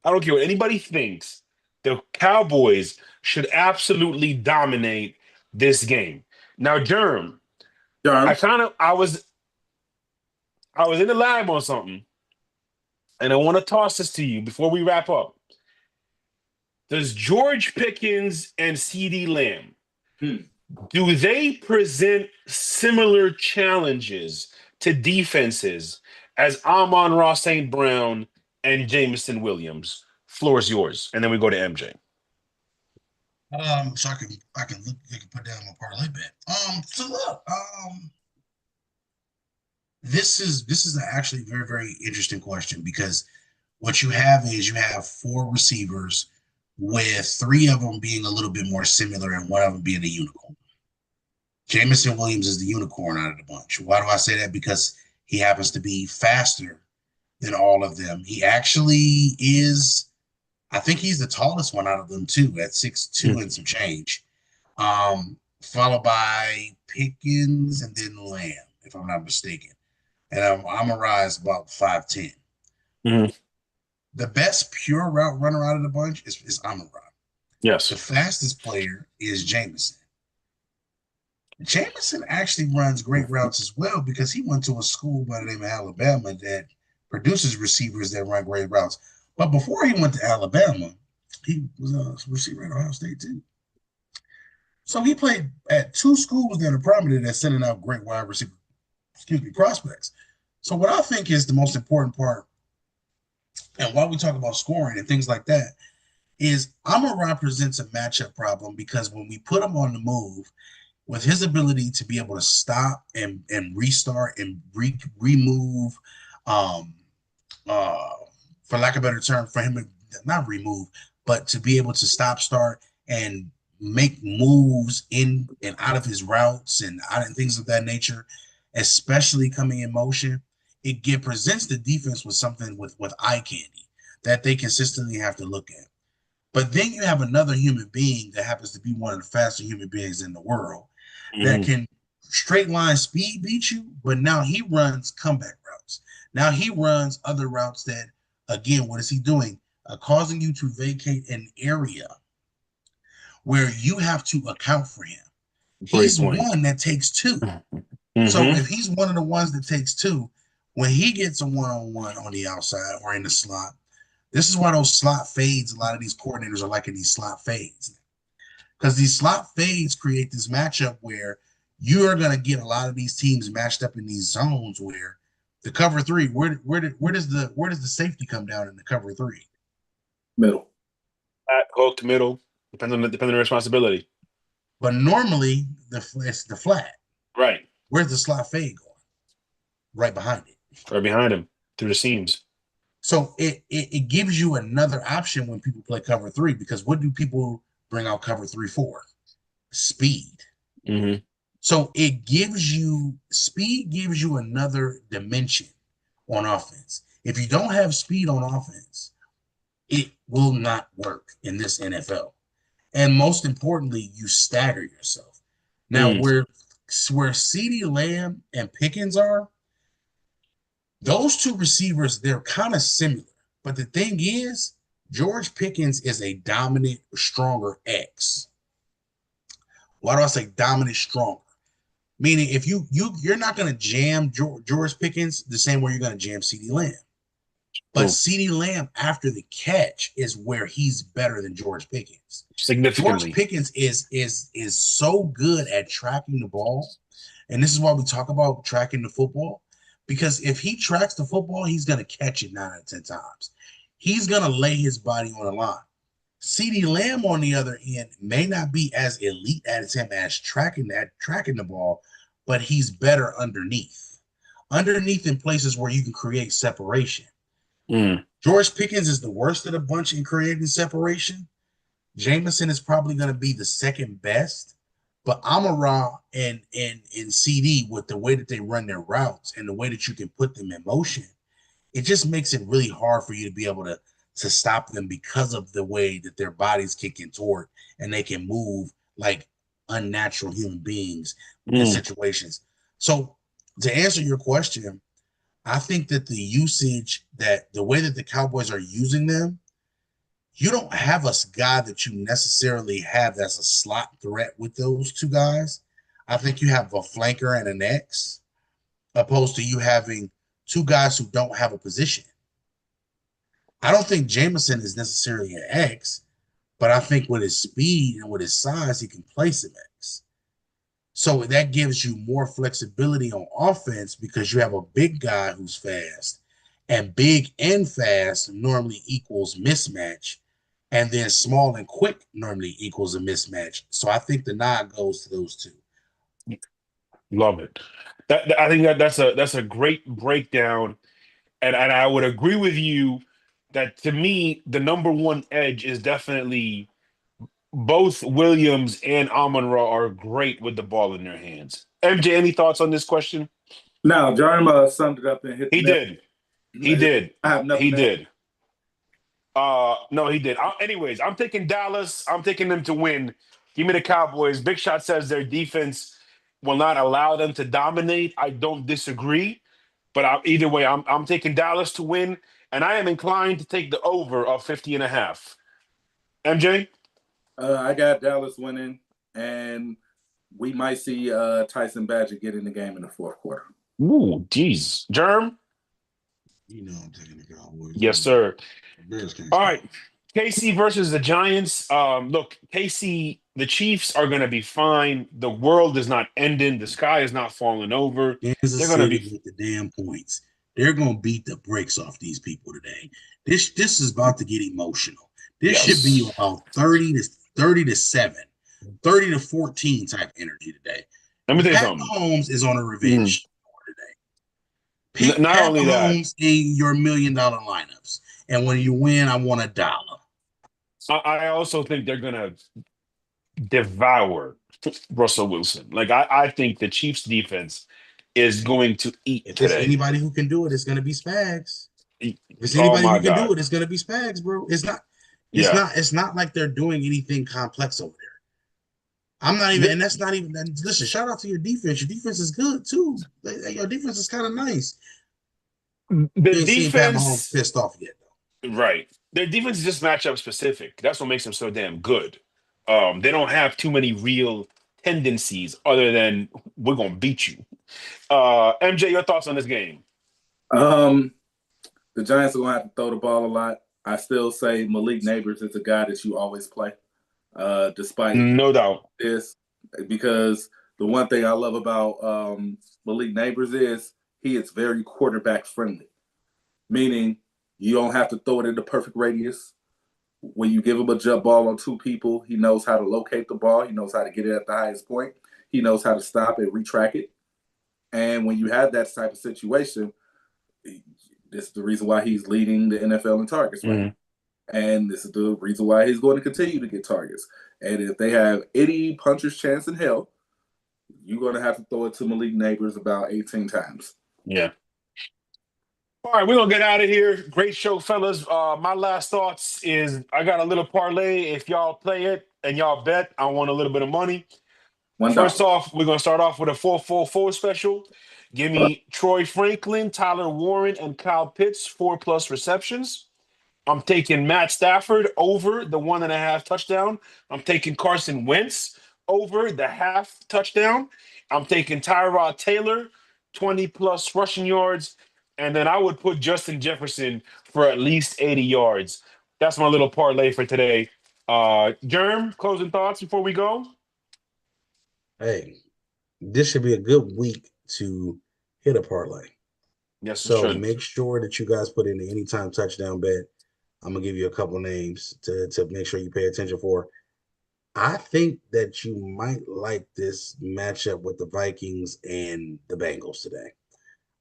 I don't care what anybody thinks. The Cowboys should absolutely dominate this game. Now, Germ, I was in the lab on something, and I want to toss this to you before we wrap up. Does George Pickens and CeeDee Lamb, do they present similar challenges to defenses as Amon-Ra St. Brown and Jameson Williams? Floor is yours, and then we go to MJ. So I can put down my parlay bet. So look, this is actually a very, very interesting question because what you have is you have 4 receivers with 3 of them being a little bit more similar and 1 of them being a unicorn. Jameson Williams is the unicorn out of the bunch. Why do I say that? Because he happens to be faster than all of them. He actually is, I think he's the tallest one out of them too, at 6'2" and some change. Followed by Pickens and then Lamb, if I'm not mistaken. And Amon-Ra is about 5'10". Mm-hmm. The best pure route runner out of the bunch is Amon-Ra. Yes. The fastest player is Jameson. Jameson actually runs great routes as well because he went to a school by the name of Alabama that produces receivers that run great routes. But before he went to Alabama, he was a receiver at Ohio State too. So he played at 2 schools that are prominent at sending out great wide receiver, prospects. So what I think is the most important part, and while we talk about scoring and things like that, is Amon-Ra presents a matchup problem because when we put him on the move, with his ability to be able to stop and restart and remove, for lack of a better term, for him to not remove, but to be able to stop, start, and make moves in and out of his routes and things of that nature, especially coming in motion, it presents the defense with something with eye candy that they consistently have to look at. But then you have another human being that happens to be one of the faster human beings in the world that Mm-hmm. can straight line speed beat you, but now he runs comeback routes. Now he runs other routes that, again, what is he doing? Causing you to vacate an area where you have to account for him. Great He's point. one that takes two. So Mm-hmm. if he's one of the ones that takes two, when he gets a one-on-one on the outside or in the slot, this is why those slot fades, a lot of these coordinators are liking these slot fades. Because these slot fades create this matchup where you are going to get a lot of these teams matched up in these zones where the cover three, where does the safety come down in the cover three? Middle. Flat, hook, middle, depending on the responsibility. But normally it's the flat. Right. Where's the slot fade going? Right behind it. Right behind him through the seams. So it gives you another option when people play cover three, because what do people bring out cover three for? Speed. Mm-hmm. So it gives you speed, gives you another dimension on offense. If you don't have speed on offense, it will not work in this NFL. And most importantly, you stagger yourself. Now, where CeeDee Lamb and Pickens are, those two receivers, they're kind of similar. But the thing is, George Pickens is a dominant, stronger X. Why do I say dominant, stronger? Meaning, if you're not going to jam George Pickens the same way you're going to jam CeeDee Lamb. But CeeDee Lamb, after the catch, is where he's better than George Pickens. Significantly. George Pickens is so good at tracking the ball, and this is why we talk about tracking the football. Because if he tracks the football, he's going to catch it 9 out of 10 times. He's going to lay his body on the line. CeeDee Lamb, on the other end, may not be as elite as him as tracking the ball, but he's better underneath in places where you can create separation. George Pickens is the worst of the bunch in creating separation. Jameson is probably going to be the second best, but Amon-Ra and CeeDee, with the way that they run their routes and the way that you can put them in motion, it just makes it really hard for you to be able to stop them because of the way that their bodies kick in toward and they can move like unnatural human beings in situations. So to answer your question, I think that the usage, that the way that the Cowboys are using them, you don't have a guy that you necessarily have that's a slot threat with those two guys. I think you have a flanker and an X, opposed to you having two guys who don't have a position. I don't think Jameson is necessarily an X, but I think with his speed and with his size, he can play some X. So that gives you more flexibility on offense because you have a big guy who's fast, and big and fast normally equals mismatch, and then small and quick normally equals a mismatch. So I think the nod goes to those two. Love it. I think that's a great breakdown, and I would agree with you that, to me, the number one edge is definitely both Williams and Amon-Ra are great with the ball in their hands. MJ, any thoughts on this question? Now, Jarma summed it up and hit. He did. He did. I have nothing. He did. No, he did. Anyways, I'm taking Dallas. I'm taking them to win. Give me the Cowboys. Big Shot says their defense will not allow them to dominate. I don't disagree, but either way, I'm taking Dallas to win, and I am inclined to take the over of 50.5. MJ? I got Dallas winning, and we might see Tyson Badger get in the game in the fourth quarter. Ooh, geez. Germ? You know I'm taking the Cowboys. Yes, sir. All right. Stop. KC versus the Giants. Look, KC, the Chiefs are going to be fine. The world is not ending. The sky is not falling over. Kansas City with the damn points. They're going to beat the brakes off these people today. This is about to get emotional. This should be about 30 to 7, 30 to 14 type energy today. Let me tell you something. Mahomes is on a revenge today. Pick Not Pat only Mahomes that, in your $1 million lineups. And when you win, I want $1. I also think they're going to devour Russell Wilson. Like, I think the Chiefs defense is going to eat If there's today. anybody who can do it, it's gonna be Spags. If it's Oh anybody my who can do God. it, it's gonna be Spags, bro. Yeah. It's not like they're doing anything complex over there. I'm not even, and that's not even. Listen, shout out to your defense. Your defense is good too. Your defense is kind of nice. The You ain't seen Pat Mahomes defense, pissed off yet, though. right. Their defense is just matchup specific. That's what makes them so damn good. They don't have too many real tendencies other than we're gonna beat you. MJ, your thoughts on this game? The Giants are going to have to throw the ball a lot. I still say Malik Neighbors is a guy that you always play, despite No doubt. this, because the one thing I love about Malik Neighbors is he is very quarterback friendly, meaning you don't have to throw it in the perfect radius. When you give him a jump ball on two people, he knows how to locate the ball. He knows how to get it at the highest point. He knows how to stop and retrack it. And when you have that type of situation, this is the reason why he's leading the NFL in targets right now. And this is the reason why he's going to continue to get targets. And if they have any puncher's chance in hell, you're going to have to throw it to Malik Neighbors about 18 times. Yeah. All right, we're going to get out of here. Great show, fellas. My last thoughts is I got a little parlay. If y'all play it and y'all bet, I want a little bit of money. First off, we're going to start off with a 4-4-4 special. Give me Troy Franklin, Tyler Warren, and Kyle Pitts, 4+ receptions. I'm taking Matt Stafford over the 1.5 touchdown. I'm taking Carson Wentz over the half touchdown. I'm taking Tyrod Taylor, 20+ rushing yards. And then I would put Justin Jefferson for at least 80 yards. That's my little parlay for today. Germ, closing thoughts before we go? Hey, this should be a good week to hit a parlay. Yes, so make sure that you guys put in the anytime touchdown bet. I'm gonna give you a couple names to make sure you pay attention for. I think that you might like this matchup with the Vikings and the Bengals today.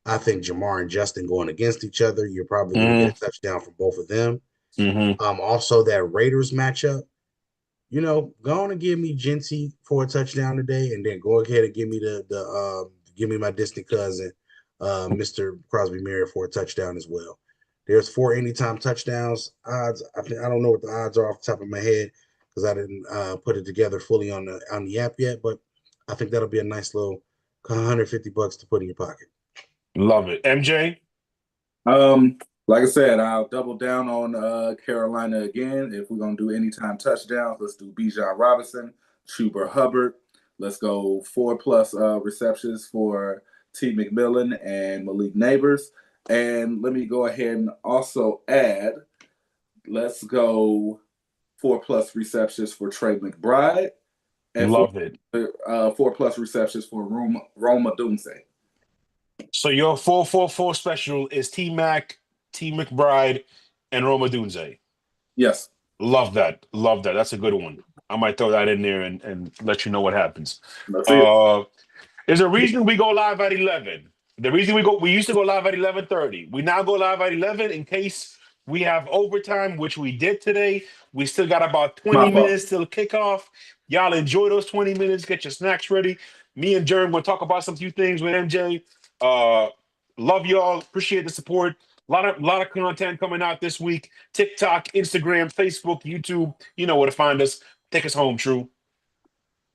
I think Jamar and Justin going against each other. You're probably going to get a touchdown from both of them. Also, that Raiders matchup. Go on and give me Genty for a touchdown today, and then go ahead and give me give me my distant cousin, Mr. Crosby Merritt, for a touchdown as well. There's 4 anytime touchdowns odds. I don't know what the odds are off the top of my head because I didn't put it together fully on the app yet, but I think that'll be a nice little $150 to put in your pocket. Love it. MJ? Like I said, I'll double down on Carolina again. If we're going to do anytime touchdowns, let's do Bijan Robinson, Chuba Hubbard. Let's go 4+ receptions for T. McMillan and Malik Neighbors. And let me go ahead and also add, let's go 4+ receptions for Trey McBride. And Love it. 4+ receptions for Roma Dunze. So your 4-4-4 special is T-Mac, T. McBride, and Roma Dunze. Yes. Love that. Love that. That's a good one. I might throw that in there and let you know what happens. There's a reason we go live at 11. The reason we used to go live at 11:30. We now go live at 11 in case we have overtime, which we did today. We still got about 20 minutes till kickoff. Y'all enjoy those 20 minutes. Get your snacks ready. Me and Jerm will talk about some few things with MJ. Love y'all. Appreciate the support. A lot of content coming out this week. TikTok, Instagram, Facebook, YouTube. You know where to find us. Take us home, True.